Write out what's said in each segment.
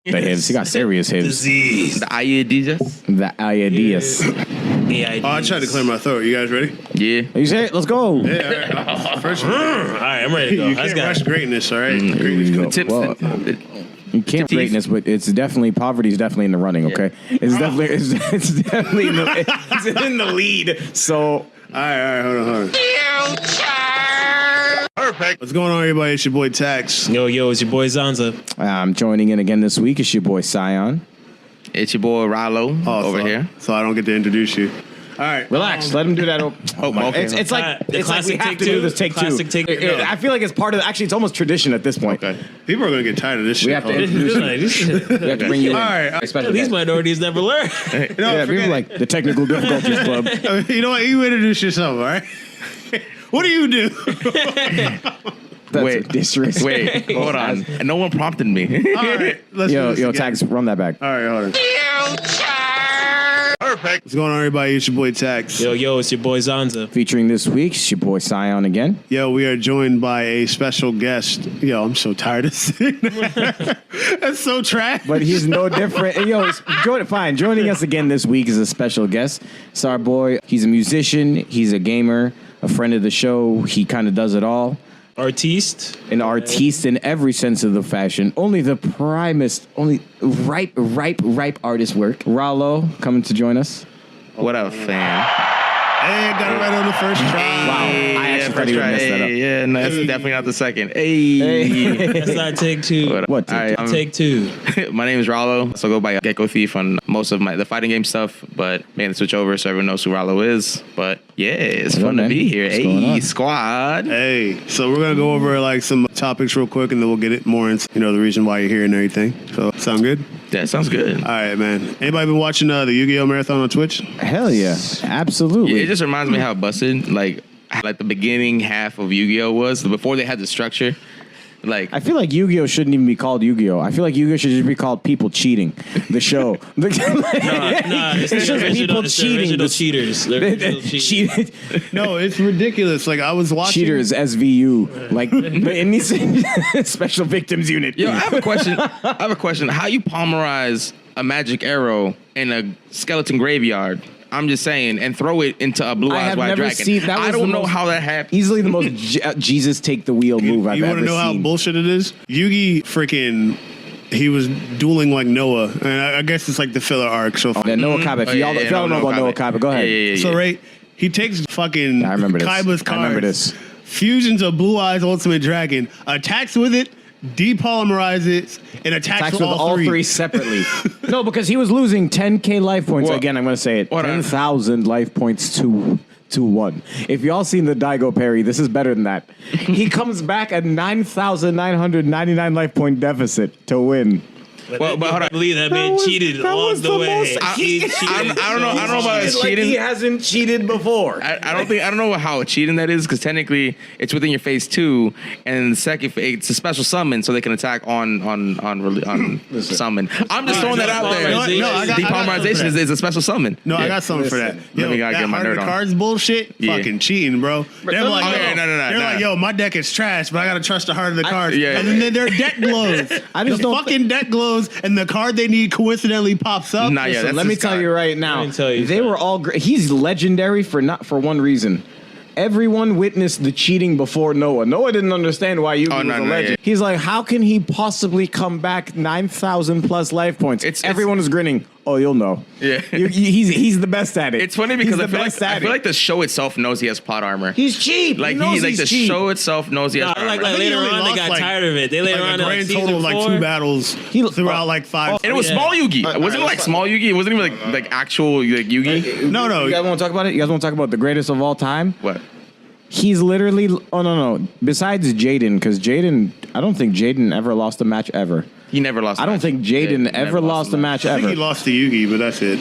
The hits. He got serious hits. Disease. The IEDs. The IEDs. Oh, I tried to clear my throat. You guys ready? Yeah. You say it? Let's go. Yeah. All right. First, All right, I'm ready to go. you can't rush greatness, all right? Greatness go. comes. Tips. Well, you can't greatness, but it's definitely poverty's definitely in the running. Okay, it's definitely it's definitely in it's in the lead. So All right, hold on. Perfect. What's going on, everybody? It's your boy Tax. Yo, it's your boy Zanza. I'm joining in again this week. It's your boy Sion. It's your boy Rollo over here. So I don't get to introduce you. All right. Relax. Let him do that. Okay. It's like The it's like we classic have take to two? do this take Classic two. take two. I feel like it's part of. Actually, it's almost tradition at this point. Okay. People are going to get tired of this shit. We have to Hold on. introduce you. Like, this shit- We have to bring you in. All right. Especially These minorities never learn. No, yeah, forget people it. like the technical difficulties club. You know what? You introduce yourself, all right? What do you do? That's Wait. disrespect. Wait, hold on. No one prompted me. All right. Let's do this Yo, again. Tags, run that back. All right, hold on. Perfect. What's going on, everybody? It's your boy Tax. Yo, it's your boy Zanza. Featuring this week, it's your boy Sion again. Yo, we are joined by a special guest. Yo, I'm so tired of saying that. That's so trash. But he's no different. Joining us again this week is a special guest. It's our boy. He's a musician. He's a gamer, a friend of the show. He kind of does it all. Artiste. An artiste in every sense of the fashion. Only the primest, only ripe artist work. Rollo coming to join us. What up, fam? Hey, got it right on the first try. Wow. I actually thought he would mess that up. Yeah, no, that's definitely not the second. Hey. That's not take two. What? All right, Take two. my name is Rollo, so I go by GeckoThief on most of the fighting game stuff, but man, to switch over so everyone knows who Rollo is. But yeah, it's fun to be here. What's going Hey, on? squad. Hey, so we're gonna go over like some topics real quick, and then we'll get it more into the reason why you're here and everything. So sound good? That sounds good. All right, man. Anybody been watching the Yu-Gi-Oh marathon on Twitch? Hell yeah. Absolutely. Yeah, it just reminds me how busted like the beginning half of Yu-Gi-Oh was before they had the structure. Like I feel like Yu-Gi-Oh shouldn't even be called Yu-Gi-Oh. I feel like Yu-Gi-Oh should just be called People Cheating. The show. Nah, it's It's just people cheating. The cheaters. They're original cheaters. No, it's ridiculous. Like I was watching. Cheaters, SVU, like in these special victims unit. Yo, I have a question. How you palmerize a magic arrow in a skeleton graveyard? I'm just saying, and throw it into a blue I eyes have white never dragon. seen- that I was don't the know most- how that happened. Easily the most Jesus take the wheel move I've You ever want to know how seen. bullshit it is? Yugi freaking. He was dueling like Noah, and I guess it's like the filler arc. So, That Noah Kaba. If y'all don't know about Noah Kaba, go ahead. Yeah. so right, he takes fucking I remember this. Kaiba's cards, I remember this. fusions of Blue Eyes Ultimate Dragon, attacks with it, depolymerizes it, and attacks with all three separately. No, because he was losing 10K life points. What? Again, I'm going to say it. What? 10,000 life points to 1. If y'all seen the Daigo parry, this is better than that. He comes back at 9,999 life point deficit to win. Well, but hold on. I believe that man cheated along the way. He cheated. I don't know about It's like cheating. he hasn't cheated before. I don't know how cheating that is because technically it's within your phase 2, and the second it's a special summon so they can attack on summon. I'm just throwing that out there. No, I got Depolymerization is a special summon. No, I Yeah. got something for that. Yo, me gotta that get my heart of nerd the on. cards bullshit, Yeah. fucking cheating, bro. They're like, okay, yo, no. they're like, yo, my deck is trash, but I gotta trust the heart of the cards. yeah. And then their deck glows. I just the don't fucking deck glows, and the card they need coincidentally pops up. Nah, yeah, Listen, that's let me his tell card. you right now. Let me tell you they were all great. He's legendary for one reason. Everyone witnessed the cheating before Noah. Noah didn't understand why Yugi was a legend. Yeah. He's like, how can he possibly come back 9,000 plus life points? Everyone is grinning. Oh, you'll know. Yeah. He's the best at it. It's funny because He's I the feel best like at it. the show itself knows he has plot armor. He's cheap. Like he knows the he's cheap. show itself knows he has Nah, plot like armor. later only on, they lost, got like- tired of it. They later Like on a in grand season total of like 4. 2 battles throughout like 5. And it was Yeah. small Yugi. Wasn't it like small Yugi? It wasn't even like actual like Yugi. No. You guys want to talk about it? You guys want to talk about the greatest of all time? What? He's literally. Oh no. Besides Jaden, because Jaden, I don't think Jaden ever lost a match ever. He never lost. I don't think Jaden ever lost a match I think he ever. lost to Yugi, but that's it.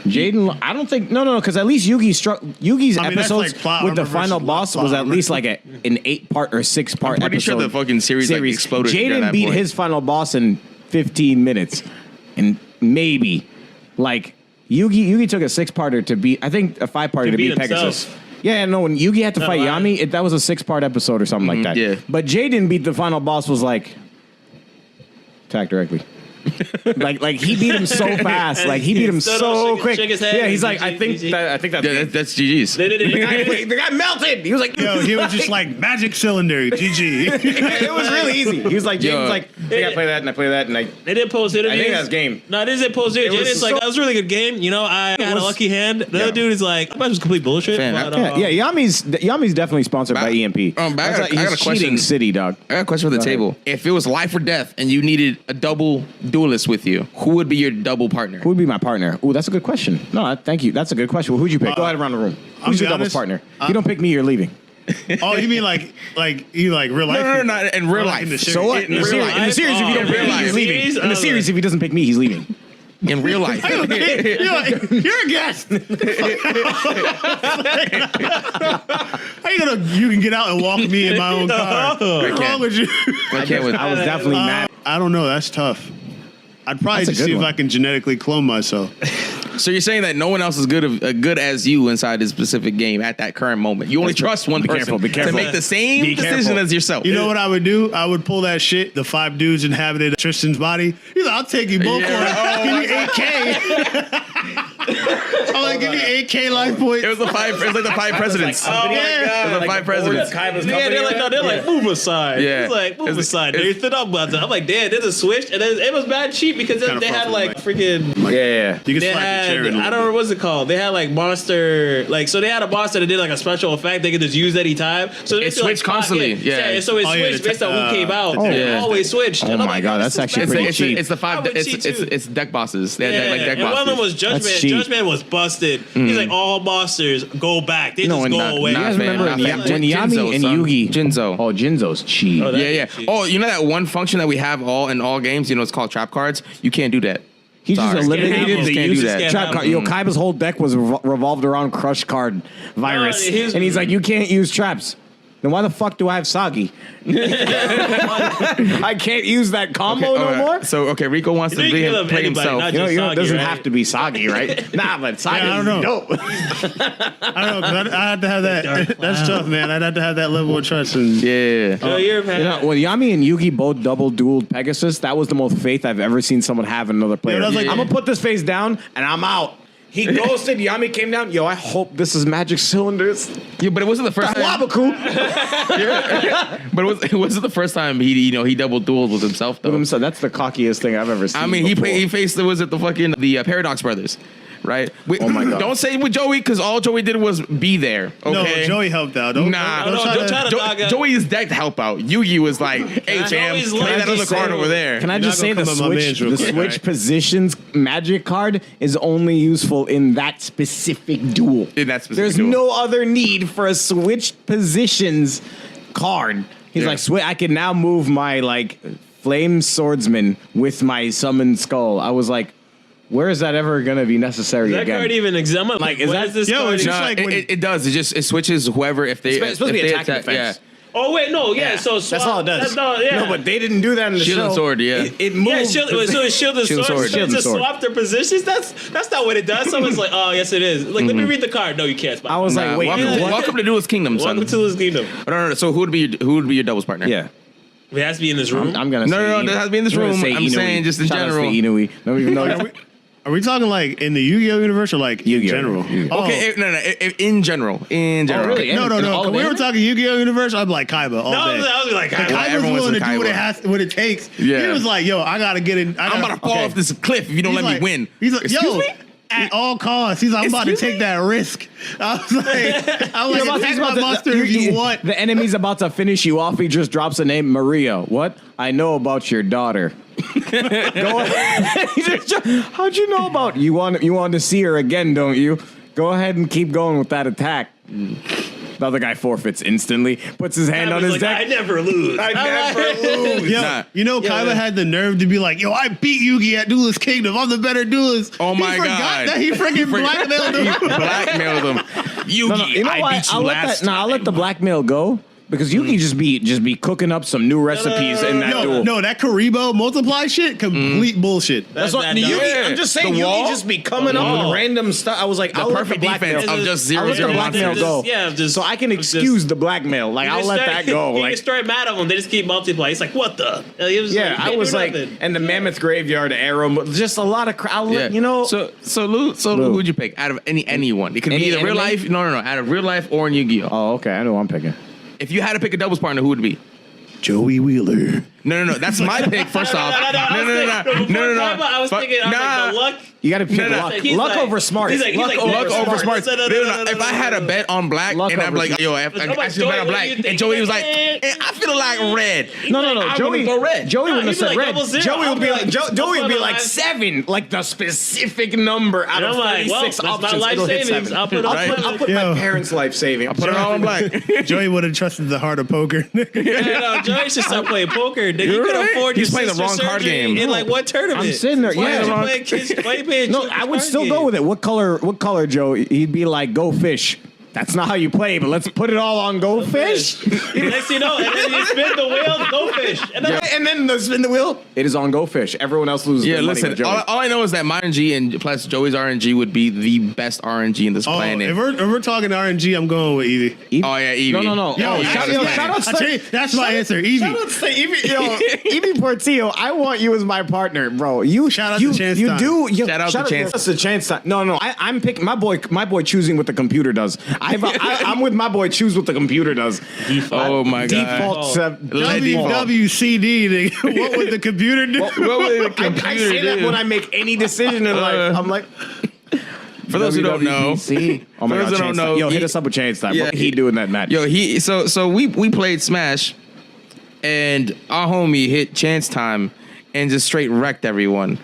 Jaden, I don't think no, because at least Yugi's that's episodes like plot with the armor final versus boss plot was at armor. least like an 8-part or 6-part I'm pretty episode. sure the fucking series. Like, exploded. during Jaden that beat point. his final boss in 15 minutes, and maybe like Yugi took a 6-parter to beat. I think a 5-parter to beat Pegasus. himself. Yeah, no, when Yugi had to fight lying. Yami, that was a 6-part episode or something like that. yeah. But Jaden beat the final boss was like attack directly. Like he beat him so fast. Like he beat him Stood up, so shook- quick. shook his head, Yeah, he's GG, like, I think GG. that's Yeah, that's GG's. the guy melted. He was like, Yo, he was just like magic cylinder, GG. it was really easy. He was like, James, Yo. like, I gotta play that, and I play that, and I. They didn't post interviews. I think that's game. No, this isn't post interviews. was It's like, so- that was a really good game. You know, I had a was- lucky hand. The Yeah. other dude is like, that was complete bullshit. Fan, but, Yeah, Yami's definitely sponsored by EMP. but I got a He's question. cheating city, dog. I got a question for the Go ahead. table. If it was life or death and you needed a double duelist with you, who would be your double partner? Who would be my partner? Ooh, that's a good question. No, thank you. That's a good question. Well, who'd you pick? Go ahead around the room. Who's be your doubles honest, partner? If you don't pick me, you're leaving. Oh, you mean like you like real life? No, not in real Like life. in the series. So what? In real life. In the series, if you don't In pick real me, life. he's leaving. Series? In the series, if he doesn't pick me, he's leaving. In real life. You're a guest. How you can get out and walk me in my own car? What's wrong with you? I can't with. I was definitely mad. I don't know. That's tough. I'd probably That's a just good see if one. I can genetically clone myself. So you're saying that no one else is good as you inside this specific game at that current moment. You only trust one Be person careful, be to careful. make the same Be decision careful. as yourself. You know what I would do? I would pull that shit. The 5 dudes inhabited Tristan's body. He's like, I'll take you both for it. Give me 8K. I'm like, give me 8K life points. It was the five. It was like the 5 presidents. Oh my Yeah. God. It was the 5 presidents. Yeah, they're like, no, they're like, move aside. Yeah. It's like, move It's- aside. it's- Nathan, I'm like, damn, there's a switch. And then it was bad cheap because Kinda they had far like from freaking. Yeah. You can They slide had, the chair in a I little don't remember bit. what's it called. They had like monster, like so they had a monster that did like a special effect they could just use any time. So It switched constantly, yeah. So it Oh, yeah, switched the based on who came out. oh, It yeah. always switched. Oh And I'm my like, God, this that's is actually bad. pretty It's, cheap. it's the 5. I would It's, cheat it's, too. it's deck bosses. They Yeah, had like deck and one of them bosses. was Judgment. That's cheap. Judgment was busted. He's like, all monsters go back. They No, just and go not- away. you guys Nah, remember man, when, nah, Ya- fam. when Yami Jinzo, and son. Yugi? Jinzo. Oh, Jinzo's cheap. Oh, that- Yeah. Oh, you know that one function that we have all in all games? You know, it's called trap cards. You can't do that. He just Sorry. eliminated Can't the do use that. trap card. Yo, Kaiba's whole deck was revolved around crush card virus, his- and he's like, you can't use traps. Then why the fuck do I have Sagi? I can't use that combo no more. So Rico wants to You play, can love play anybody, himself. not You know, just it doesn't Sagi, have right? to be Sagi, right? Nah, but Sagi Yeah, I don't is know. dope. I don't know, 'cause I had to have that. That's tough, man. I'd have to have that level of trust. And Yeah. Oh, you're You know, when Yami and Yugi both double dueled Pegasus, that was the most faith I've ever seen someone have in another player. that was like- I'm gonna put this face down and I'm out. He ghosted. Yami came down. Yo, I hope this is magic cylinders. Yeah, but it wasn't the first time. Wabaku. But it wasn't the first time he double dueled with himself though. So that's the cockiest thing I've ever seen. I mean, before. he faced the Paradox Brothers, right? Oh my God. Don't say with Joey because all Joey did was be there. Okay. no, Joey helped out. Don't try to dog out. Joey's decked to help out. Yugi was like, "Hey, fam, Joey's play like- that other card over there." Can I You're just not say gonna the come at my mans switch, real the quick, switch right? positions magic card is only useful in that specific duel. In that specific There's duel. no other need for a switch positions card. He's Yeah. like, I can now move my like flame swordsman with my summoned skull. I was like, where is that ever gonna be necessary Is that again? card even examine? Like, is what that- is this Yo, card? it's just No, like when- it does. It switches whoever if they. It's supposed to if be they attack and defense. Yeah. Oh wait, no, yeah. So That's all it does. yeah. No, but they didn't do that in the Shield show. and sword, yeah. It moved. Yeah, so it's shield and Shield and sword. sword. So Shield they and just sword. swap their positions. That's not what it does. Someone's like, oh yes, it is. Like, let me read the card. No, you can't. Spot. I was Nah, like, wait, welcome to Duelist Kingdom, son. welcome to this kingdom. No. So who would be your doubles partner? yeah. It has to be in this room. I'm gonna No, say no, that has to be in this I'm gonna room. say I'm Inui. saying just in Shout out to general. Inui. Don't even know. Are we talking like in the Yu-Gi-Oh universe or like in Yu-Gi-Oh. general? Yu-Gi-Oh. Oh. Okay, in general. In general. really? No, In all If of we were anime? talking Yu-Gi-Oh universe, I'd be like Kaiba all no, I day. was like, Well, Kaiba's everyone's willing to with do Kaiba. what it takes. Yeah. He was like, yo, I gotta get in. I'm about to fall okay. off this cliff if you don't He's let like- me win. He's like, Excuse yo, me? at all costs. He's like, I'm about to Excuse take me? that risk. I was like, attack my monster if you want. The enemy's about to finish you off. He just drops a name, Maria. What? I know about your daughter. Go ahead. How'd you know about you want to see her again, don't you? Go ahead and keep going with that attack. The other guy forfeits instantly, puts his hand on his like, deck. I never lose. I never lose. Yo, Nah. you know, Kaiba had the nerve to be like, yo, I beat Yugi at Duelist Kingdom. I'm the better duelist. Oh my he forgot God. that he freaking blackmailed him. Blackmailed him. Yugi, No, you know I what? beat you last I'll let the blackmail go because you can just be cooking up some new recipes in that duel. No, that Karibo multiply shit, complete bullshit. That's what that you. dumb. I'm just saying, The you wall? can just be coming up with random stuff. I was like, I'll let the perfect blackmail. defense of just zero, I'll let the zero blackmail monsters. go. Yeah, just so I can excuse the blackmail. Like I'll let that go. You Like get straight mad at them. They just keep multiplying. It's like what the? yeah, I was like, and the Mammoth Graveyard arrow, just a lot of. I'll let you know. So Lou, who would you pick out of anyone? It could Any be either real anime? life. No. Out of real life or in Yu-Gi-Oh. Oh, okay, I know what I'm picking. If you had to pick a doubles partner, who would it be? Joey Wheeler. No. That's my pick. First off, no. I was thinking, the luck. You got to pick luck. He's Luck like- over smart. he's like, Luck over smart. No. If I had a bet on black, Luck and I'm over like, smart. yo, I should bet on Joey, black, what do you and think? Joey was like, Eh. I feel like red. No. I Joey wouldn't go red. Joey wouldn't have he'd be said like red. 00. Joey would be I'll like, be like, Joey would be I'll like put 7, like the specific number out And of I'm like, 36 well, that's my options. life It'll hit savings. 7. I'll put Right. I'll put Yo. my parents' life saving. I'll Put it all on black. Joey would have trusted the heart of poker. Joey should stop playing poker. Nigga, you could right. afford He's your playing the sister's wrong card surgery game. in like what tournament? I'm sitting there, Why yeah. are you Wrong- playing kids? Why you playing No, children's I would card still game? go with it. What color, Joe? He'd be like, go fish. That's not how you play, but let's put it all on go fish. Next you know, and then you spin the wheel, go fish. And then And then the spin the wheel. It is on go fish. Everyone else loses. Yeah, their money listen. with Joey. All I know is that my RNG and plus Joey's RNG would be the best RNG in this Oh, planet. if we're talking RNG, I'm going with Evie. Oh yeah, Eevee. No. Yo, Oh, shout out I'll tell you, that's my answer, Evie. Shout out to Evie Portillo. I want you as my partner, bro. You Shout out you, to Chance you Time. do. You, Shout out to Chance. That's a chance time. No. I'm picking my boy choosing what the computer does. I'm with my boy. Choose what the computer does. Oh my god. Default. WWCD, nigga. What would the computer do? What would the I computer say that do? when I make any decision in life. I'm like, For those who don't know, WWDC. Oh my For god, those who don't Chance know, Time. Yo, hit he- us up with Chance Time. Yeah, What he do in that match? yo, so we played Smash, and our homie hit Chance Time and just straight wrecked everyone.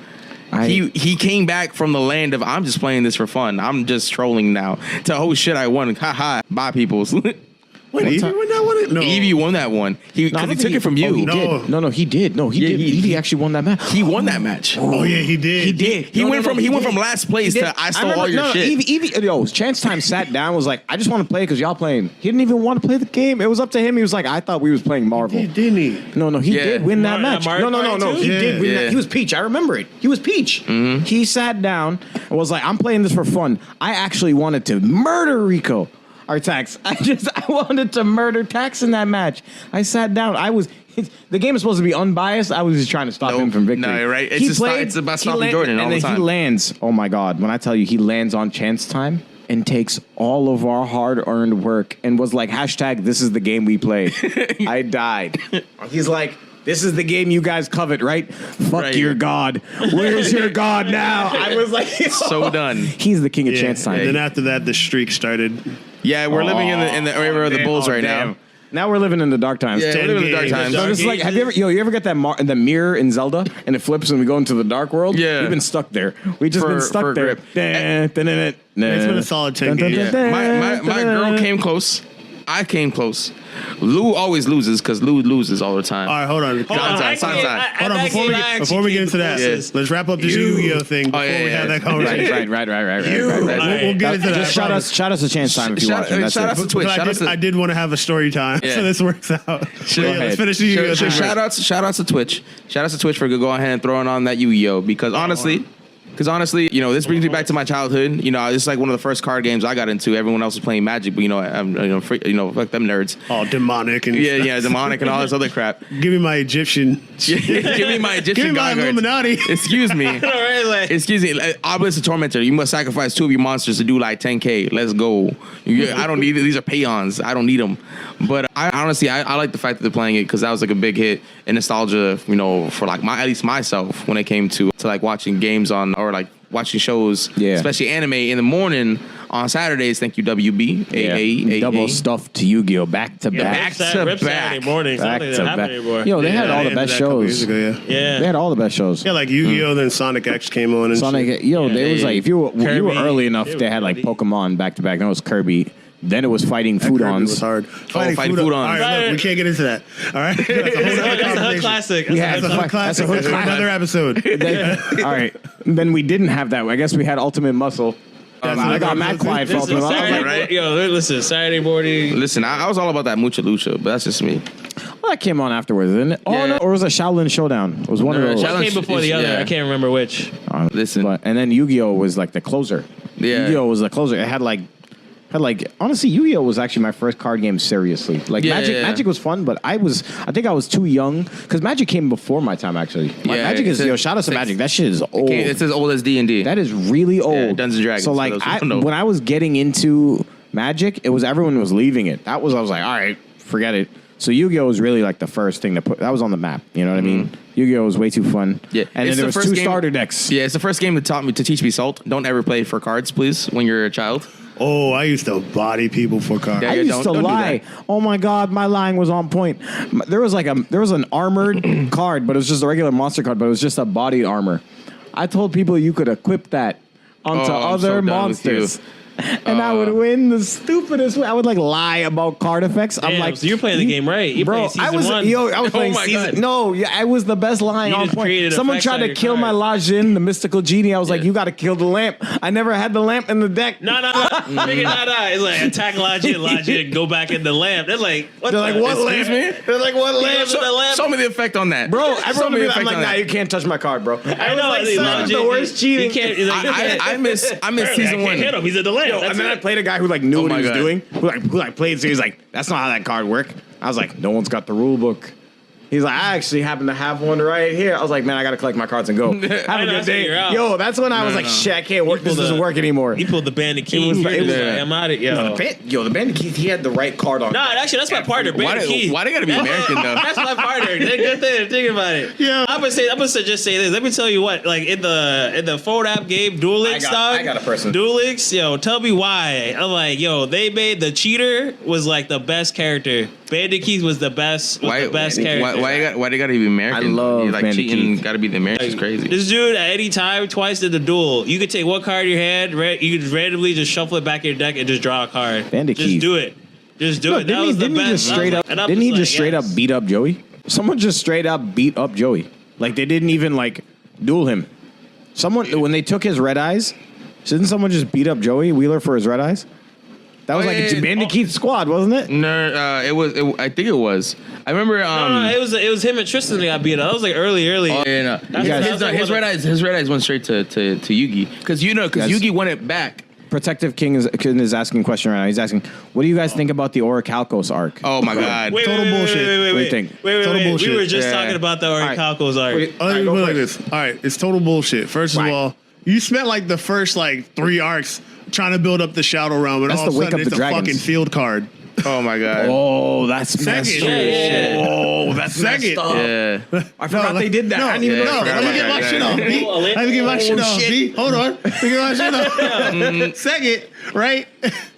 He came back from the land of I'm just playing this for fun. I'm just trolling now. To oh shit, I won. Ha. Bye, peoples. Wait, Evie won that one? No. Evie won that one. He took it from you. Oh, he No. did. No, he did. No, he did. He actually won that match. He won that match. Oh yeah, he did. He did. He went from last place He to did. I stole remember- all your shit. Evie, yo, Chance Time sat down, was like, I just want to play because y'all playing. He didn't even want to play the game. It was up to him. He was like, I thought we was playing Marvel. He didn't he? No, he Yeah. did win that Mario- match. Mario No. Party He too? did win Yeah. that. He was Peach. I remember it. He was Peach. He sat down and was like, I'm playing this for fun. I actually wanted to murder Rico. Or Tax. I wanted to murder Tax in that match. I sat down. The game is supposed to be unbiased. I was just trying to stop him from victory. No, you're right. It's about stopping Jordan all and the then time. he lands. Oh my God. When I tell you he lands on Chance Time and takes all of our hard-earned work and was like, hashtag, this is the game we played. I died. He's like, this is the game you guys covet, right? Fuck Right. your God. Where's your God now? I was like, So done. He's the king of Chance Time. And then after that, the streak started. Yeah, we're living in the era of the Bulls right now. Now we're living in the dark times. Yeah, we're living in the dark games. times. So this is like, have you ever get that the mirror in Zelda and it flips and we go into the dark world? Yeah. We've been stuck there. We've just For- been stuck for there. grip. It's been a solid 10 games. Yeah. My girl came close. I came close. Lou always loses because Lou loses all the time. All right, hold on. Hold on, Hold on, before we get into that, let's wrap up this Yu-Gi-Oh thing before we have that conversation. Right. We'll get into that. Just shout us a Chance Time if you Shout- watch it. That's shout it. out to Twitch. But Shout out to I did want to have a story time, Yeah. so this works out. But yeah, ahead. let's finish the Yu-Gi-Oh thing. Shout outs to Twitch. Shout outs to Twitch for go ahead and throwing on that Yu-Gi-Oh because honestly, you know, this brings me back to my childhood. You know, it's like one of the first card games I got into. Everyone else was playing Magic, but fuck them nerds. All demonic and Yeah, demonic and all this other crap. Give me my Egyptian. Give me my Egyptian Give me my god cards. Illuminati. Excuse me. Excuse me. Obelisk the Tormentor. You must sacrifice 2 of your monsters to do like 10K. Let's go. I don't need it. These are peons. I don't need them. But I honestly like the fact that they're playing it because that was like a big hit and nostalgia. You know, for like at least myself when it came to like watching games on or like watching shows, especially anime in the morning on Saturdays. Thank you, WB. Double stuff to Yu-Gi-Oh back to back. Saturday morning. Back Something to that back. happened anymore. Yo, they had all the ended best that a couple shows. years ago, Yeah. They had all the best shows. Yeah, like Yu-Gi-Oh, then Sonic X came on and Sonic, shit. yo, they was like if you were Kirby. early enough, They they were had like ready. Pokemon back to back. Then it was Kirby. Then it was fighting Kirby was Foodons. hard. Fighting Foodon. Foodons. All right, look, we can't get into that. All right, that's a whole other That's a hood conversation. classic. Yeah, That's a that's hood a Classic. hood That's for classic. another episode. All right. Then we didn't have that. I guess we had Ultimate Muscle. I got mad quiet felt. Listen, Saturday, right? Yo, listen, Saturday morning. Listen, I was all about that Mucha Lucha, but that's just me. Well, that came on afterwards, didn't it? Oh, Yeah. no. Or was it Shaolin Showdown? It was one No, of those. Shaolin- One came before the other. Yeah. I can't remember which. Listen. And then Yu-Gi-Oh was like the closer. Yeah. Yu-Gi-Oh was the closer. It had like honestly, Yu-Gi-Oh was actually my first card game seriously. Like Yeah, Magic, yeah, yeah. Magic was fun, but I think I was too young because Magic came before my time actually. Magic is shout out to Magic. That shit is old. It's as old as D&D. That is really old. Dungeons and Dragons, So for like those who don't know. when I was getting into Magic, it was everyone was leaving it. I was like, all right, forget it. So Yu-Gi-Oh was really like the first thing that was on the map. You know what I mean? Yu-Gi-Oh was way too fun. Yeah. And It's then there the was first two game- starter decks. Yeah, it's the first game that taught me to teach me salt. Don't ever play for cards, please, when you're a child. Oh, I used to body people for cards. Yeah. I used to don't do lie. that. Oh my god, my lying was on point. There was an armored card, but it was just a regular monster card, but it was just a body armor. I told people you could equip that onto Oh, I'm so other done with you. monsters. And I would win the stupidest way. I would like lie about card effects. I'm Damn, like, so you're playing the game right. You're bro, playing season I was 1. I was Oh playing my season. God. No, yeah, I was the best lying You on just point. created Someone effects tried on to your kill my card. Lajin, the mystical genie. I was like, Yeah. you got to kill the lamp. I never had the lamp in the deck. No. Nigga, no. It's like attack Logic, go back in the lamp. They're like, what They're like, the- what Excuse lamp? me? They're like, what lamp? Show- the lamp. Show me the effect on that. Bro, Show everyone me would the be like, I'm effect like, on nah, that. you can't touch my card, bro. I know. Like, Logic, son, the worst cheating. He can't. He's like, I miss season I one. can't hit him. He's at the lamp. And then I played a guy who like knew what my he was God. doing. Who played. So he's like, that's not how that card worked. I was like, no one's got the rule book. He's like, I actually happen to have one right here. I was like, man, I gotta collect my cards and go. Have a know, good so day. you're out. Yo, that's when I was like, shit, I can't work. This pulled doesn't the- work anymore. He pulled the bandit key. It was He was like- like, I'm out of yo. The Bandit Keith, he had the right card on. Nah, actually, that's my partner, Bandit Key. Why they gotta be American though? That's my partner. Good thing. Think about it. Yeah. I'm gonna just say this. Let me tell you what. Like in the phone app game, Duel Links I got a person. Duel Links, yo, tell me why. I'm like, yo, they made the cheater was like the best character. Bandit Keys was the best. The best character. Why they gotta be American? I love You're like Bandit cheating. Keith. Gotta be the Americans. Crazy. This dude at any time, twice in the duel, you could take one card in your hand, you could randomly just shuffle it back in your deck and just draw a card. Bandit just Keith. do it. Just do No, it. That was the didn't he best. just straight up? And I'm Didn't he like, just straight up yes. beat up Joey? Someone just straight up beat up Joey. Like they didn't even like duel him. Someone when they took his red eyes, didn't someone just beat up Joey Wheeler for his red eyes? That was like a Bandit Keith squad, wasn't it? No, it was. I think it was. I remember. No, it was him and Tristan that got beat up. That was like early. Oh, yeah, no. That's like His one red of- eyes went straight to Yugi because Yes. Yugi won it back. Protective King is asking a question right now. He's asking, what do you guys think about the Orichalcos arc? Oh my God! Total bullshit. What do you think? Total bullshit. We were just Yeah. talking about the Orichalcos arc. Let me put it like this. All right, it's total bullshit. First of Right. all, you spent like the first like 3 arcs trying to build up the Shadow Realm, and That's all of the a Wake sudden Up it's the a Dragons. fucking field card. Oh my God! Oh, that's messed Second. up. Yeah. Oh, that's Second. messed up. Yeah. I forgot they did that. No, I didn't even no, know. let me get my shit off, B. Let me get my shit off, B. Hold on. Let me get my shit off. Second, right?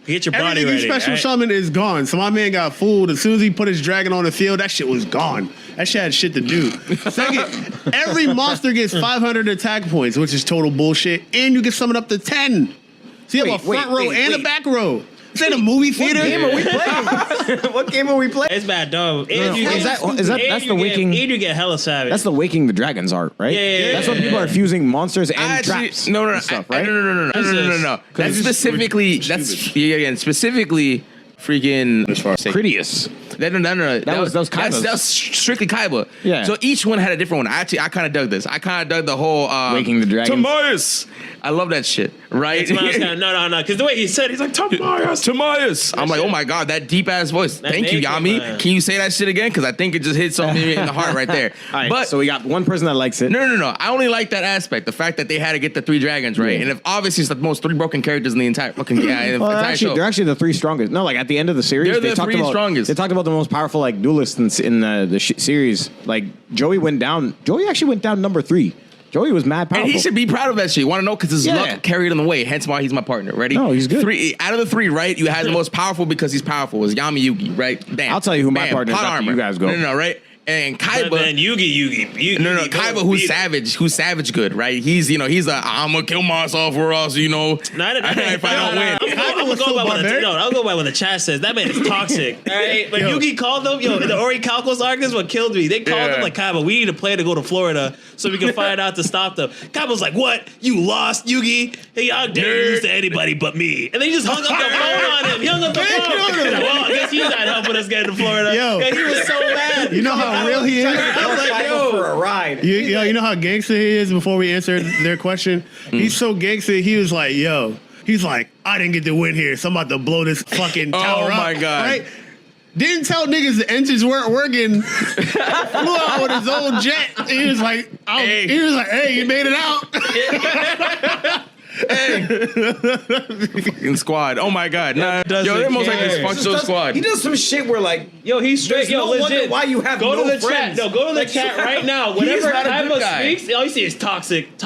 Get your body Everything ready. you special right? summon is gone. So my man got fooled. As soon as he put his dragon on the field, that shit was gone. That shit had shit to do. Second, every monster gets 500 attack points, which is total bullshit. And you can summon up to 10. So you have a front row and a back row. This ain't a movie theater. What game are we playing? What game are we playing? It's bad dumb. And no. you Is get- that- that's the and Waking- you get hella savage. That's the Waking the Dragons art, right? Yeah. That's when people are fusing monsters and Actually, traps. no, and stuff, right? No. That's specifically. That's again specifically freaking. Critias. No. That was Kaiba's. That was strictly Kaiba. Yeah. So each one had a different one. Actually, I kind of dug this. I kind of dug the whole Waking the Dragons. Timaeus. I love that shit. Right? No. Because the way he said, he's like Timaeus. I'm like, oh my God, that deep ass voice. That Thank you, name Yami. came out. Can you say that shit again? Because I think it just hit something in the heart right there. All right, But so we got one person that likes it. No. I only like that aspect. The fact that they had to get the 3 dragons, right? Yeah. And if obviously it's the most 3 broken characters in the entire fucking entire show. They're actually the 3 strongest. No, like at the end of the series, They're they the talked 3 about strongest. They talked about the most powerful like duelists in the series. Like Joey went down. Joey actually went down number 3. Joey was mad powerful. And he should be proud of that shit. You want to know? Because his Yeah. luck carried him the way. Hence why he's my partner. Ready? No, he's good. 3 out of the 3, right? You had the most powerful because he's powerful. Is Yami Yugi, right? Bam. I'll tell you who my Bam. partner is Plot after armor. you guys go. No, right? And But Kaiba. then Yugi. No, Kaiba, who's savage good, right? He's I'm gonna kill myself or else, if I don't win. I'll go by what the chat says. That man is toxic. All right, but Yugi called them. The Orichalcos arc is what killed me. They called him like, Kaiba, we need a plan to go to Florida so we can find out to stop them. Kaiba's like, what? You lost, Yugi? Hey, I'll dare you lose to anybody but me. And they just hung up the phone on him. He hung up the phone. Well, I guess he's not helping us get to Florida. Yo. And he was so mad. You know how real he is? I was like, for a ride. You know how gangster he is before we answered their question? He's so gangster, he was like, he's like, I didn't get to win here, so I'm about to blow this fucking tower up. Oh my God. Right? Didn't tell niggas the engines weren't working. Flew out with his own jet. He was like, hey, you made it out. Fucking squad. Oh my God. Nah, they're most like this functional squad. He does some shit where like, he's straight. there's no wonder Legit. why you have go no to the friends. chat. No, go to the chat right now. Whenever not a good Kaiba guy. speaks, all you see is toxic. He's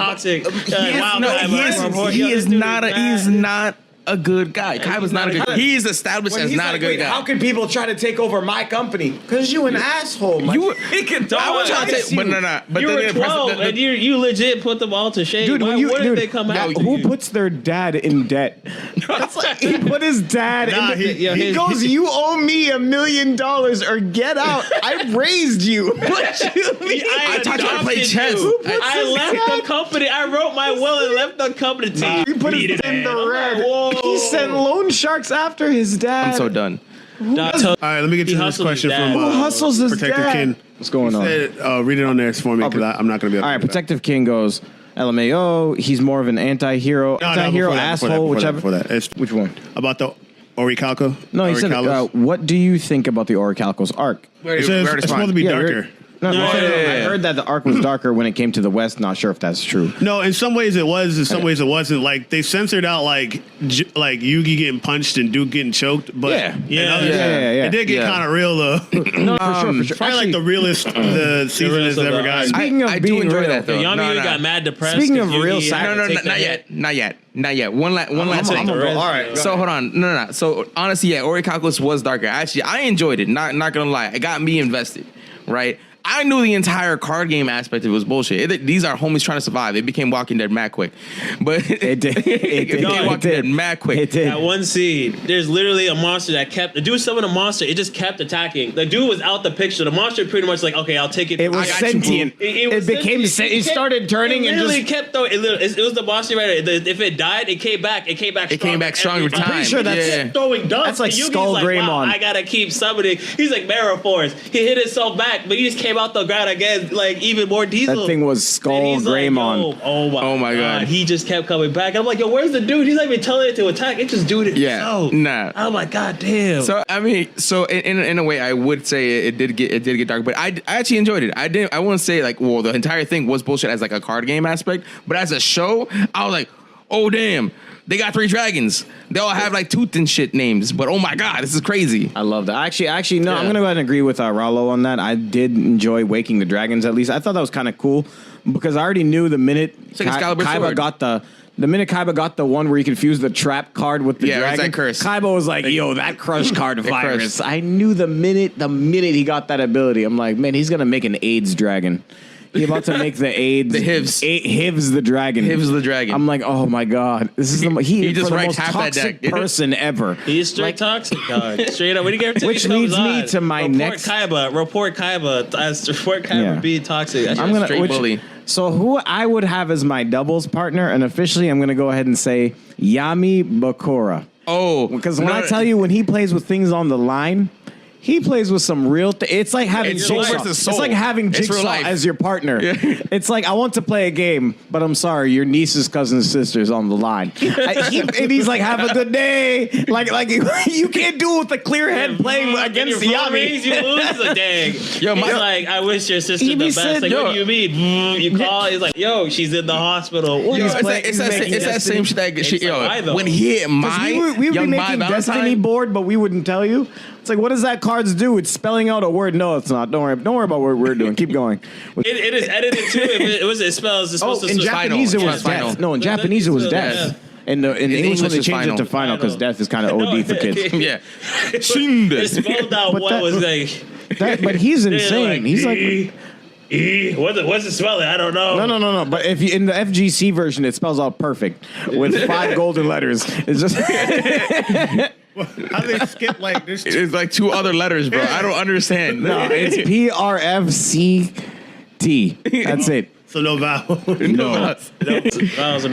not a good guy. Kaiba's not a good guy. He's established as not a good guy. How can people try to take over my company? Because you an asshole. He can I was trying to say, but no. But you were 12 and you legit put them all to shame. Dude, Why wouldn't they come out? Who puts their dad in debt? He put his dad in debt. He goes, you owe me $1 million or get out. I raised you. What you mean? I taught you how to play chess. I left the company. I wrote my will and left the company to He put his in the red. He sent loan sharks after his dad. I'm so done. All right, let me get to this question from Who hustles his Protective dad? King. What's going on? Read it on there for me because I'm not going to be able to. All right, do that. Protective King goes, LMAO, he's more of an anti-hero, asshole, whichever. Before that. Which one? About the Orichalco? No, he said, what do you think about the Orichalcos arc? It's supposed to be darker. I heard that the arc was darker when it came to the West. Not sure if that's true. No, in some ways it was. In some ways it wasn't. Like they censored out like Yugi getting punched and Duke getting choked. But it did get kind of real though. No, for sure. Probably like the realest the season has ever got. Speaking of I being do enjoy real, that though. Yami got mad depressed. Speaking of real Not yet. One last thing. All right. So hold on. No. So honestly, Orichalcos was darker. Actually, I enjoyed it. Not gonna lie. It got me invested. Right. I knew the entire card game aspect of it was bullshit. These are homies trying to survive. It became Walking Dead mad quick. But It did. It became Walking Dead mad quick. It did. At one scene, there's literally a monster that kept the dude summoned a monster. It just kept attacking. The dude was out the picture. The monster pretty much like, okay, I'll take it. It was sentient. It became. It started turning and literally just kept throwing. It was the monster right there. If it died, it came back. It came back. It came back strong every time. I'm pretty sure that's throwing darts. That's like And Yugi's Skull like, Greymon. wow, I gotta keep summoning. He's like Mirror Force. He hit himself back, but he just came out the ground again. Like even more diesel. That thing was Skull Greymon. Like, oh my god. He just kept coming back. I'm like, yo, where's the dude? He's not even telling it to attack. It just doing it. Yeah. Nah. I'm like, god damn. So I mean, in a way, I would say it did get dark, but I actually enjoyed it. I wouldn't say like, well, the entire thing was bullshit as like a card game aspect, but as a show, I was like, oh damn. They got 3 dragons. They all have like tooth and shit names, but oh my god, this is crazy. I love that. Actually, no. I'm gonna go ahead and agree with Rallo on that. I did enjoy Waking the Dragons. At least I thought that was kind of cool because I already knew the minute like Kaiba got the minute Kaiba got the one where he could fuse the trap card with the dragon, that curse. Kaiba was like, yo, that crush card virus. I knew the minute he got that ability, I'm like, man, he's gonna make an AIDS dragon. He's about to make the AIDS. The Hivs. Hivs the dragon. Hivs the dragon. I'm like, oh my god, this is he just for the writes most half that toxic deck. person ever. He's straight toxic, dog. Straight up. When he gave Which leads me to my next. Report Kaiba being toxic. I'm gonna straight bully. So who I would have as my doubles partner, and officially I'm gonna go ahead and say Yami Bakura. Oh, Because when I tell you when he plays with things on the line. He plays with some real. It's like having It's soul Jigsaw. versus It's soul. like having It's real Jigsaw life. as your partner. It's like I want to play a game, but I'm sorry, your niece's cousin's sister's on the line. And he's like, "Have a good day." Like you can't do it with a clear head playing against Yami. You lose a dang. Yo, He's like, I wish your sister the best. said, Like, yo. what do you mean? You call. He's like, yo, she's in the hospital. What? Yo, He's it's that same shit that shit. It's like, why though? When he hit my We would be young making my Destiny Valentine, board, but we wouldn't tell you. It's like, what does that cards do? It's spelling out a word. No, it's not. Don't worry about what we're doing. Keep going. It is edited too. It spells. It's supposed to In Japanese it was Final. death. No, in Japanese it was death. In English when they it's changed it to final. final because death is kind of OD for kids. yeah, It spelled out But what that- was like. But he's insane. He's like. What's it spelling? I don't know. No. But if you in the FGC version, it spells out perfect with 5 golden letters. It's just How do they skip like this? It's like 2 other letters, bro. I don't understand. no, it's PRFCT. That's it. So no vowel. No,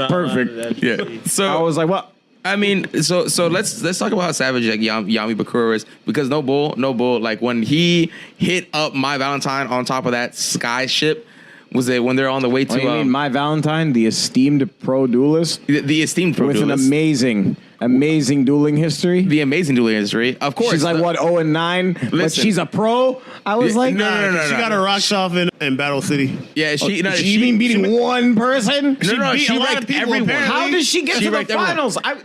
Perfect. Yeah. So I was like, what? I mean, so let's talk about how savage like Yami Bakura is, because no bull. Like when he hit up My Valentine on top of that sky ship, was it when they're on the way to? You mean My Valentine, the esteemed pro duelist, the esteemed pro with duelist. an amazing dueling history. The amazing dueling history, of course. She's like what 0-9, but Listen. she's a pro. I was like, no. She got her rocks off in Battle City. Yeah, she mean beating one person? No, beat she a lot ranked of people, everyone. apparently. How does she get She to the ranked everyone. finals? How It's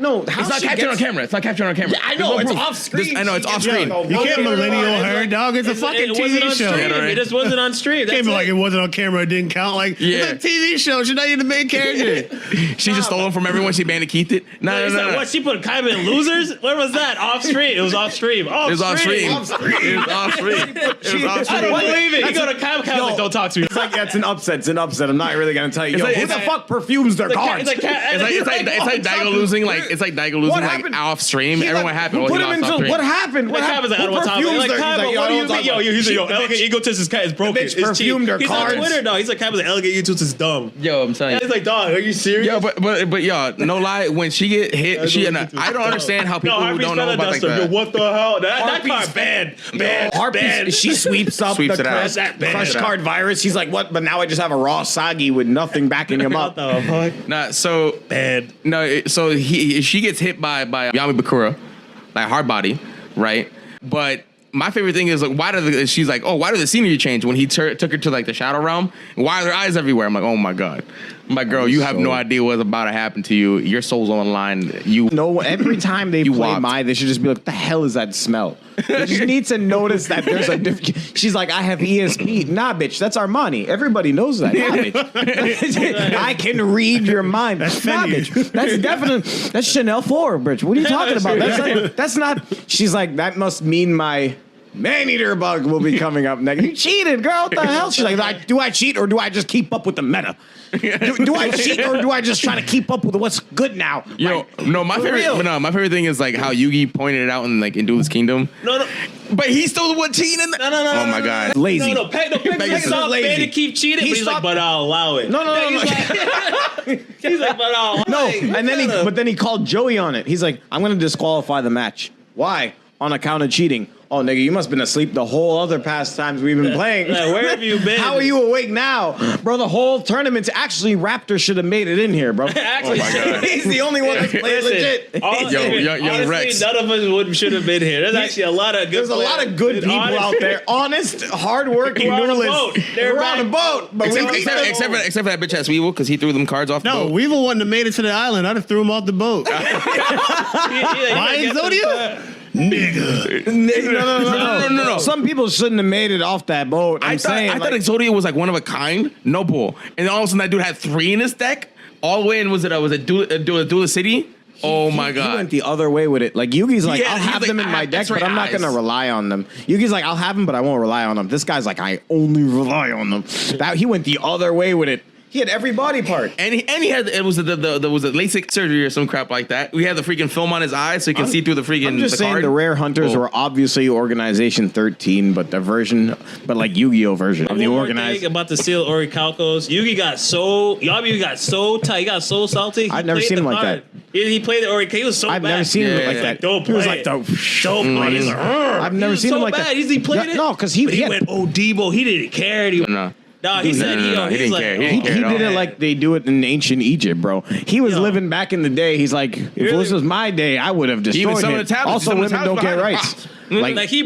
not she captured on gets- camera. It's not captured on camera. Yeah, I know, There's no it's proof. off screen. I know it's off Yeah, screen. no, You can't millennial her, dog. It's a fucking It wasn't TV on show. stream. It just wasn't on stream. Can't That's be like it. it wasn't on camera. It didn't count. Like Yeah. it's a TV show. She's not even the main character. She just stole them from everyone. She bandicoothed it. No. What, she put Kaiba in losers? Where was that? Off stream. It was off stream. It was off stream. Off screen. It was off stream. It was off I stream. don't believe it. You go to Kaiba, Kaiba's like, don't talk to me. It's like that's an upset. It's an upset. I'm not really gonna tell you. It's Yo, like- who it's the like- fuck perfumes their cards? It's like Daigo losing What happened? off stream. He's Everyone like, happened. who Oh, put he him lost into off stream. what happened? What Like, happened? Kaiba's like, I don't Who want to talk about it. perfumes Like, their? Kaiba, He's what do you don't think? talk Yo, he's about like, it. elegant egotist is broken. bitch It's cheap. perfumed her He's on cards. Twitter, no. He's like, Kaiba's elegant egotist is dumb. Yo, I'm telling you. He's like, dog, are you serious? Yo, but yo, no lie. When she get hit, I don't understand how people who don't know about like that. What the hell? That Harpies card banned. Harpies, she sweeps up Sweeps the it out. crush card virus. He's like, what? But now I just have a raw Sagi with nothing backing him up. What the fuck? Nah, so Banned. no, so she gets hit by Yami Bakura, like hard body, right? But my favorite thing is like, she's like, oh, why did the scenery change when he took her to like the shadow realm? Why are there eyes everywhere? I'm like, oh my god, I'm like, girl, you have no idea what's about to happen to you. Your soul's on the line. You No, every time they play walked. Mai, they should just be like, what the hell is that smell? They just need to notice that there's a different. She's like, I have ESP. Nah, bitch, that's Armani. Everybody knows that. Nah, bitch. I can read your mind. Nah, bitch. That's definitely, that's Chanel 4, bitch. What are you talking about? That's not, she's like, that must mean my man-eater bug will be coming up next. You cheated, girl. What the hell? She's like, do I cheat or do I just keep up with the meta? Do I cheat or do I just try to keep up with what's good now? Yo, Like, no, my favorite thing is like how Yugi pointed it out in like in Duelist Kingdom. No. But he still the one cheating. No. Oh my god. lazy. No, Pegasus Pegasus saw is lazy. Bandit keep cheating, He but he's like, stopped- but I'll allow it. No. He's like, but I'll allow No, it. and then he called Joey on it. He's like, I'm gonna disqualify the match. Why? On account of cheating. Oh, nigga, you must have been asleep the whole other past times we've been playing. Like, where have you been? How are you awake now? Bro, the whole tournament, actually, Raptor should have made it in here, bro. Actually, He's the only one that's played legit. Young Rex. None of us should have been here. There's actually a lot of good. There's a lot of good people out there. Honest, hardworking We're on a duelists. boat. They're We're on a back. boat. But we beat them. Except for that bitch ass Weevil, because he threw them cards off the No, boat. Weevil wouldn't have made it to the island. I'd have threw him off the boat. Why Zodia? Nigga. No. Some people shouldn't have made it off that boat. I thought Exodia was like one of a kind, no bull. And all of a sudden that dude had 3 in his deck. All the way in was it Duelist City? Oh my He god. went the other way with it. Like Yugi's like, Yeah, I'll he's have like, them in I my have deck, X-ray but I'm not eyes. gonna rely on them. Yugi's like, I'll have them, but I won't rely on them. This guy's like, I only rely on them. He went the other way with it. He had every body part. And he had it was the was a LASIK surgery or some crap like that. We had the freaking film on his eye so he can see through the freaking. I'm just the saying card. the rare hunters Oh. were obviously Organization 13, but the version, but like Yu-Gi-Oh version of the One more organized. thing about the Steel Orichalcos. Yugi got so tight. He got so salty. I've never seen him like that. He played the Orichalcos. He was so I've bad. never seen him Yeah, like yeah. that. Don't He was play like, it. don't play it. I've never was seen so him like bad. that. He played it. No, because he went Debo. He didn't care. No. He said he he's didn't like, care. He did it like they do it in ancient Egypt, bro. He was Yo. living back in the day. He's like, if this was my day, I would have destroyed some of it. the tablets- Also, some of the women don't get tablets rights. Like he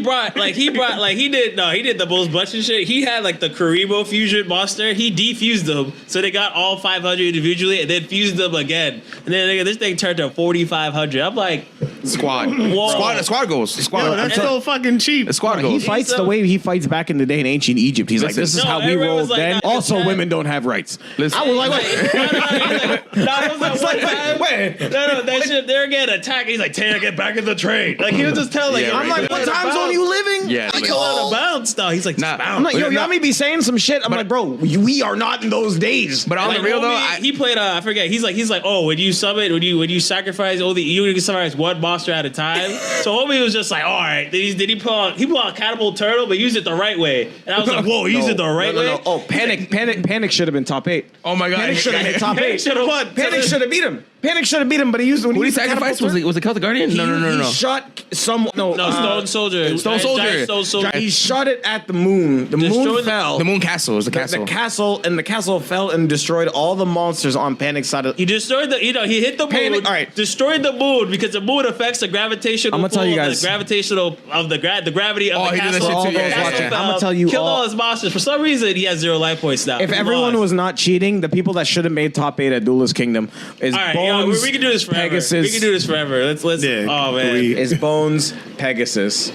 did the most button shit. He had like the Karibo fusion monster. He defused them, so they got all 500 individually, and then fused them again. And then this thing turned to 4,500. I'm like, Squad. Whoa. Squad goes. Squad. Yo, that's so fucking cheap. The squad He goes. fights so- the way he fights back in the day in ancient Egypt. He's like, Listen. this is No, how we everyone rolled was like, then. nah, Also, it's women don't have rights. Listen. I was like, it was like one time. No, that shit. They're getting attacked. He's like, Taylor, get back in the train. Like he was just telling. Like, Yeah, I'm like, what time zone you living? Yeah, He like- go out of bounds now. He's like, Nah, bounce. I'm like, yo, But y'all may be saying some shit. I'm like, bro, we are not in those days. But on Like, the real though, homie, he played. I forget. He's like, oh, when you summon, when you sacrifice all you can sacrifice one monster at a time. So homie was just like, all right. Did he pull out catapult turtle, but used it the right way? And I was like, whoa, he used it the right way. No. Oh, Panic should have been top 8. oh my god, Panic should have been top Panic 8. should have won. Panic should have beat him. Panic should have beat him, but he used when Who he did he used the sacrifice? catapult Was it Celtic Guardian? He No. shot some No, Stone Soldier. Stone Soldier. Giant Stone Soldier. He shot it at the moon. The moon Destroyed fell. The Moon Castle. It was the The castle. the castle fell and destroyed all the monsters on Panic's side of He destroyed the. He hit the moon. Panic- all right. Destroyed the moon because the moon affects the gravitational. I'ma tell you pull, guys- the gravitational of the gravity of Oh, the he did that castle. shit all too, those yeah, watching. yeah. I'm gonna tell you Killed all all. his monsters. For some reason, he has 0 life points now. If He everyone lost. was not cheating, the people that should have made top 8 at Duelist Kingdom is all right, Bones, we can do this forever. Pegasus. We can do this forever. Let's. Yeah, Oh man. Is Bones, Pegasus,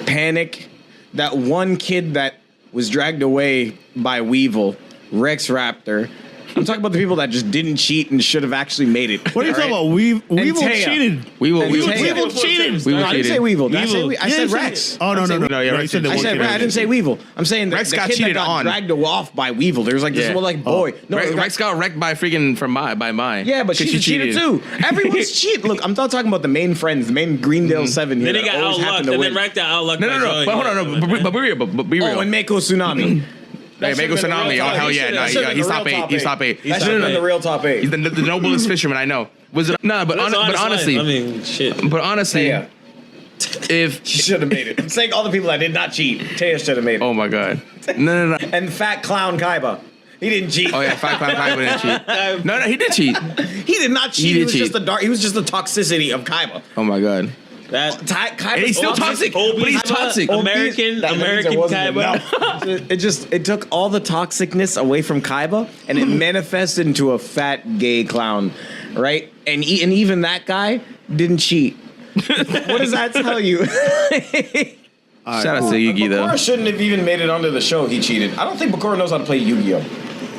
Panic, that one kid that was dragged away by Weevil, Rex Raptor. I'm talking about the people that just didn't cheat and should have actually made it. What are you talking about? Weevil Taya. cheated. We will. And We will. Taya. Weevil cheated. We No, will I didn't cheated. say Weevil. Did I say Weevil. I You said didn't say- Rex. Oh no. No, yeah, You Rex said did. the I one said kid Rex. I didn't say Weevil. I'm saying that Rex the got kid that cheated got on. dragged off by Weevil. There's like this Yeah. one like boy. No, it got- Rex got wrecked by freaking by Mai. yeah, but she cheated too. Everyone's cheat. Look, I'm not talking about the main friends, the main Greendale 7 here. Then he that got always happen outlucked, to and then win. Rex got outlucked. No. by Joey. But hold on, no. But be real. But be real. Oh, and Mako Tsunami. Hey, Mako should've been the Tsunami. real Oh top hell eight. yeah! That No, should've been he's the top real 8. He's top 8. That should have been the real top 8. He's the noblest fisherman I know. Was it? No, but That's honest honestly, life. I mean, shit. but honestly, Yeah. if She should have made it. I'm saying all the people that did not cheat. Taya should have made it. oh my god, no. And Fat Clown Kaiba. He didn't cheat. Oh yeah, Fat Clown Kaiba didn't cheat. No, he did cheat. He did not cheat. He He, did was cheat. just the dark. He was just the toxicity of Kaiba. Oh my god. Kaiba's And he's still toxic. Obese But he's Kaiba, toxic. American Kaiba. It took all the toxicness away from Kaiba and it manifested into a fat gay clown, right? And even that guy didn't cheat. What does that tell you? Shout out to Yugi though. Bakura shouldn't have even made it onto the show. He cheated. I don't think Bakura knows how to play Yu-Gi-Oh.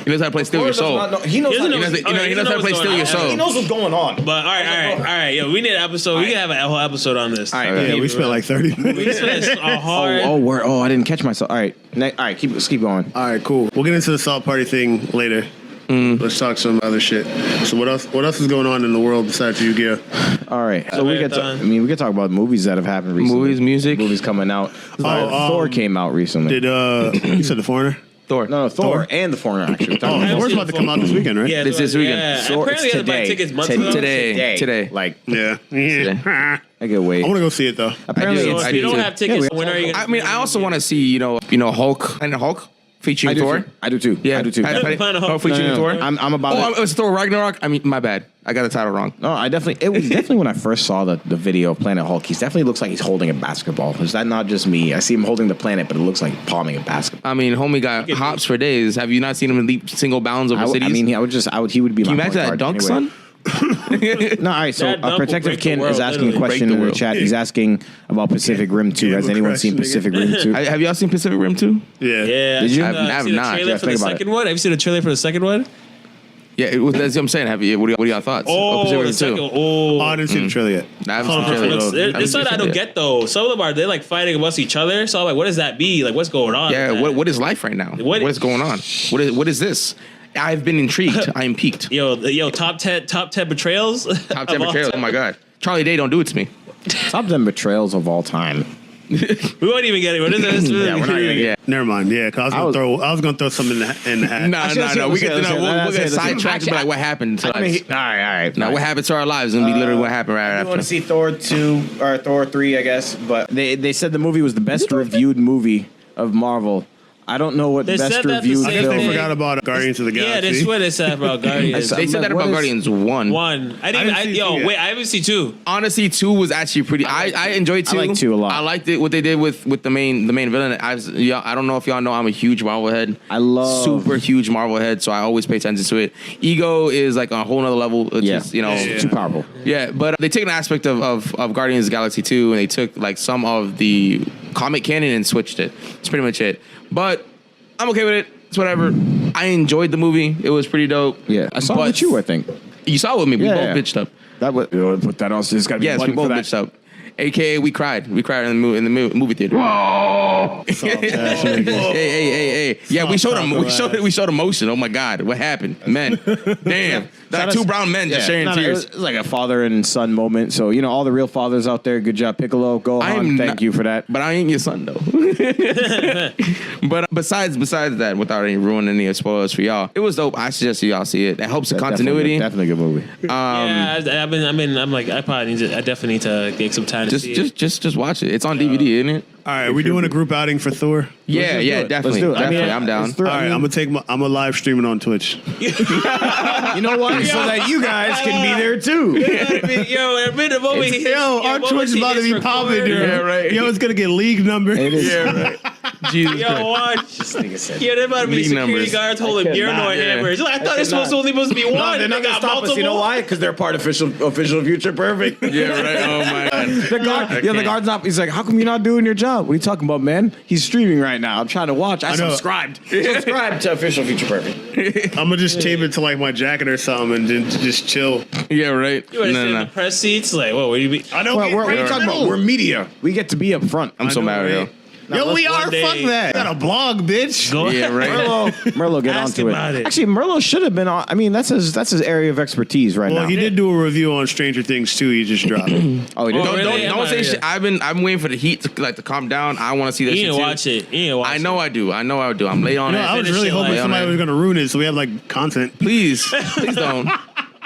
He knows how to play Steal Your Soul. He knows how to He knows how to play Steal Your Soul. He knows what's going on. But all right. Yo, we need an episode. We can have a whole episode on this. All right, Yeah, we spent like 30 minutes. We spent a hard. I didn't catch myself. All right, all right, let's keep going. All right, cool. We'll get into the Salt Party thing later. Let's talk some other shit. So what else is going on in the world besides Yu-Gi-Oh? All right, so we Marathon. we can talk about movies that have happened recently. Movies, music. movies coming out. Thor came out recently. Did you said The Foreigner? Thor. No, Thor and The Foreigner actually. Oh, Thor's about to come out this weekend, right? Yeah, This weekend. Yeah. Thor, Apparently, it's I had to buy today. tickets months ago. Today. Like Yeah. I get wait. I want to go see it though. Apparently, I do. So it's if you don't too. have tickets, Yeah, when are you gonna? I mean, I also want to see, Hulk and Hulk featuring Thor. I do too. Yeah, I do too. Planet Hulk. Hulk featuring No, Thor. I'm about Oh, it. it was Thor Ragnarok. I mean, my bad. I got the title wrong. No, it was definitely when I first saw the video of Planet Hulk. He definitely looks like he's holding a basketball. Is that not just me? I see him holding the planet, but it looks like palming a basketball. I mean, homie got hops for days. Have you not seen him leap single bounds over cities? He would be Can you my imagine that point dunk, guard son? anyway. No, all right. So That dunk will Protective break the Kin world, is asking a literally. question Break the in the world. chat. He's asking about Pacific Rim 2. Yeah, Has we'll anyone crash, seen nigga. Pacific Rim 2? Have y'all seen Pacific Rim 2? Yeah. Yeah. Did you? Have I have seen not. the trailer Yeah, for the think about second one? Have you seen the trailer for the second one? Yeah, that's what I'm saying. What are y'all thoughts? Oh, Pacific the Rim second. 2. Oh, I Oh. didn't see the trailer yet. I haven't Oh, seen the trailer. looks- I haven't This seen one the I don't trailer get though. Some of them are like fighting amongst each other. So I'm like, what does that be? Like, what's going on? yet. Yeah, with that? what is life right now? What- What is going on? What is this? I've been intrigued. I am piqued. Yo, top 10 betrayals. Top 10 of all betrayals. Oh time. my god. Charlie Day, don't do it to me. Top 10 betrayals of all time. We won't even get it. What is this? Yeah, we're not gonna Yeah. Never mind. Yeah, cause I was gonna throw something in the hat. No. We get to know. We'll get sidetracked. Actually, Like what happened to I mean, lives. all right. No, what happened to our lives? And be literally what happened right I want to after. see Thor 2 or Thor 3, I guess. But they said the movie was the best reviewed movie of Marvel. I don't know what They best said that the reviewed I guess film. they forgot about Guardians of the Yeah, Galaxy. that's what they said about Guardians. I They said that What about is- Guardians 1. One. I didn't see two yet. wait, I haven't seen 2. Honestly, 2 was actually pretty. I enjoyed 2. I like 2 a lot. I liked it. What they did with the main villain. I don't know if y'all know. I'm a huge Marvel head. I love- super huge Marvel head. So I always pay attention to it. Ego is like on a whole nother level. It's Yeah. just, Yeah. Too powerful. Yeah, but they took an aspect of Guardians of the Galaxy 2 and they took like some of the comic canon and switched it. That's pretty much it. But I'm okay with it. It's whatever. I enjoyed the movie. It was pretty dope. Yeah, I saw it But with you, I think. You saw it with me. We Yeah, both yeah. bitched up. That was put that on. It's got to be Yes, we one both for that. bitched up. AKA, we cried. We cried in the movie theater. Hey. Yeah, we showed them. We showed emotion. Oh my God, what happened? Men, damn, like two brown men just sharing It tears. was like a father and son moment. So all the real fathers out there, good job, Piccolo. Go on, thank you for that. But I ain't your son though. But besides that, without any ruining any spoilers for y'all, it was dope. I suggest y'all see it. It helps the continuity. Definitely a good movie. Yeah, I'm like, I definitely need to take some time to see it. Just watch it. It's on DVD, isn't it? All right, we doing a group outing for Thor? Yeah, Let's definitely. do it. Definitely, I'm down. All right, I'm gonna live stream it on Twitch. You know what? So that you guys can be there too. Yo, in a minute over here. Yo, our Twitch is about to be popping, dude. Yeah, right. Yo, it's gonna get league numbers. Yeah, right. Jesus Yo, Christ. watch. Yeah, there might be League security numbers. guards holding Mjolnir hammers. Like, I thought it's only supposed to be one. No, they're not They gonna got stop us. You know multiple. why? Because they're part of official future perfect. Yeah, right. Oh my God. The guard's not. He's like, how come you're not doing your job? What are you talking about, man? He's streaming right now. I'm trying to watch. I know. subscribed. Subscribe to official future perfect. I'm gonna just tape it to like my jacket or something and then just chill. Yeah, right. You want to sit in the press seats? Like, what? What do you mean? I know. Well, what are you talking about? We're media. We get to be up front. I'm so mad, yo. Yo, we are. one day- Fuck that. Got a blog, bitch. Go Yeah, right. Merlo, get Ask onto it. about it. Actually, Merlo should have been on. I mean, that's his area of expertise right Well, now. he did do a review on Stranger Things too. He just dropped it. Oh, he did. Oh, really? Don't say shit. I've been waiting for the heat to calm down. I want to see that You shit didn't too. watch it. You didn't watch I know I do. I'm late on No, it. I was finish really it hoping like- somebody was gonna ruin it, so we have like content. Please don't.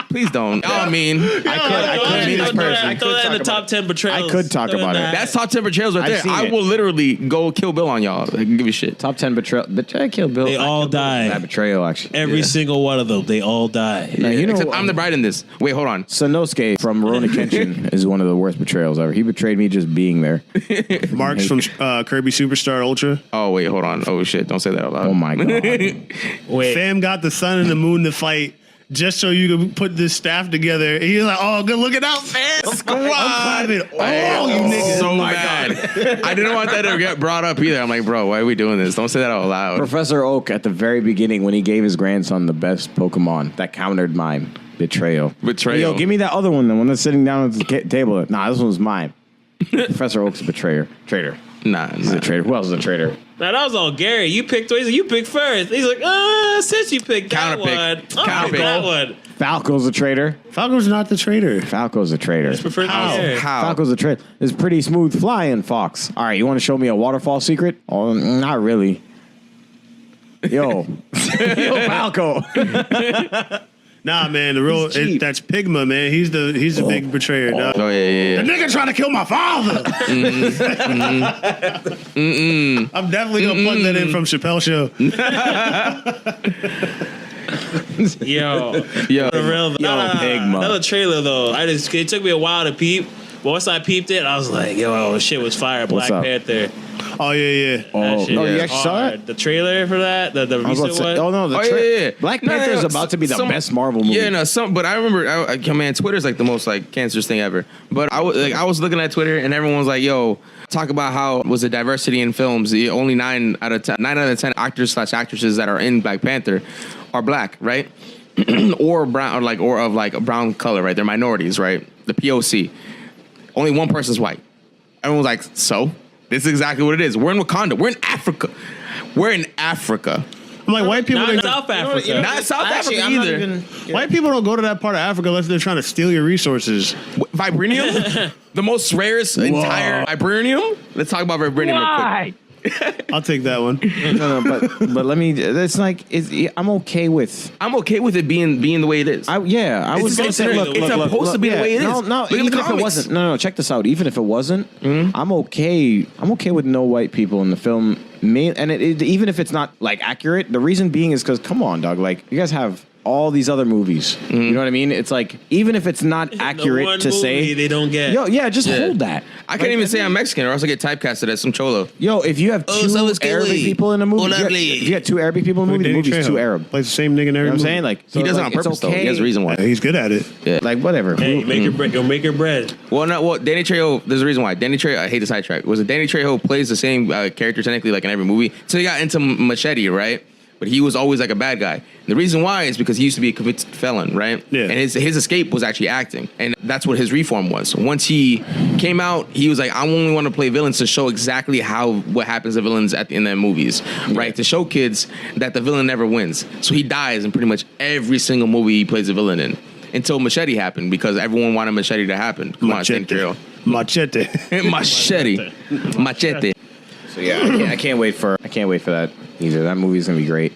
Please don't. I mean, I could be this person. I throw that in the top 10 betrayals. I could talk Throw about it. that. that's top 10 betrayals right I've there. seen I it. will literally go kill Bill on y'all. I can give you shit. Top 10 betrayal. Kill Bill. They all That die. betrayal, actually. Every single one of them. They all die. Now, you know, Except I'm the bride in this. Wait, hold on. Sanosuke from Rurouni Kenshin is one of the worst betrayals ever. He betrayed me just being there. Marks from Kirby Superstar Ultra. Oh, wait, hold on. Oh, shit. Don't say that out loud. Oh my god. Wait. Fam got the sun and the moon to fight just so you could put this staff together. He's like, oh, good looking out, fam. I'm clapping all you niggas. So bad. I didn't want that to get brought up either. I'm like, bro, why are we doing this? Don't say that out loud. Professor Oak at the very beginning when he gave his grandson the best Pokemon that countered mine. Betrayal. Betrayal. Yo, give me that other one, the one that's sitting down at the table. Nah, this one's mine. Professor Oak's a betrayer. Traitor. Nah. He's a traitor. Who else is a traitor? Now that was all Gary. You picked. He's like, you picked first. He's like, since you picked that Counterpick. one, I'll Counterpick. pick that one. Falco's a traitor. Falco's not the traitor. Falco's a traitor. Prefer Gary. How? Falco's a traitor. It's pretty smooth flying, Fox. All right, you want to show me a waterfall secret? Oh, not really. Yo. Yo, Falco. Nah, man, the real cheap. that's Pigma, man. He's the big betrayer. Dog. Oh, yeah. The nigga trying to kill my father. I'm definitely gonna plug that in from Chappelle Show. Yo, Yo. the real. Pigma. Another trailer though. It took me a while to peep. But once I peeped it, I was like, yo, shit was fire. Black up? Panther. Oh yeah. That Oh, shit no, you was actually saw hard. that? The trailer for that, the I was about recent to say, one. oh no, Yeah. Black No, Panther is no, about to be the some- best Marvel movie. Yeah, no, but I remember, man, Twitter's like the most like cancerous thing ever. But I was looking at Twitter and everyone was like, "Yo, talk about how was the diversity in films? Only 9 out of 10 actors/actresses that are in Black Panther are black, right? or brown, or of like a brown color, right? They're minorities, right? The POC. Only one person's white. Everyone was like, so." This is exactly what it is. We're in Wakanda. We're in Africa. I'm like, white people. Not They, South Africa. Not South Actually, Africa I'm not either. even- white people don't go to that part of Africa unless they're trying to steal your resources. Vibranium? The most rarest entire vibranium? Let's talk about vibranium real quick. I'll take that one. No, but let me. It's like I'm okay with. I'm okay with it being the way it is. I was gonna say, look, it's supposed to be the way it is. No, Look at the even if it comics. wasn't. No, check this out. Even if it wasn't, I'm okay. I'm okay with no white people in the film. And even if it's not like accurate, the reason being is because come on, dog. Like you guys have all these other movies. You know what I mean? It's like even if it's not The accurate one to say, movie they don't get. yo, yeah, just hold that. I can't even say I'm Mexican or else I get typecasted as some cholo. Yo, if you have two so it's Arabic Kelly. people in a movie, Hola, if you got two Arabic people in a movie, the movie's too Arab. Plays the same nigga in every You know what I'm movie. saying? Like so He does it like, on purpose it's though. okay. He has a reason why. Yeah, he's good at it. Like whatever. Hey, make your bread. You'll make your bread. Well, Danny Trejo, there's a reason why. Danny Trejo, I hate to sidetrack. Was it Danny Trejo plays the same character technically like in every movie? So he got into Machete, right? but he was always like a bad guy. The reason why is because he used to be a convicted felon, right? Yeah. And his escape was actually acting, and that's what his reform was. Once he came out, he was like, I only want to play villains to show exactly what happens to villains at the end of the movies, right? To show kids that the villain never wins. So he dies in pretty much every single movie he plays a villain in. Until Machete happened, because everyone wanted Machete to happen. Come on, St. Drill. Machete. Machete. So yeah, I can't wait for that either. That movie's gonna be great.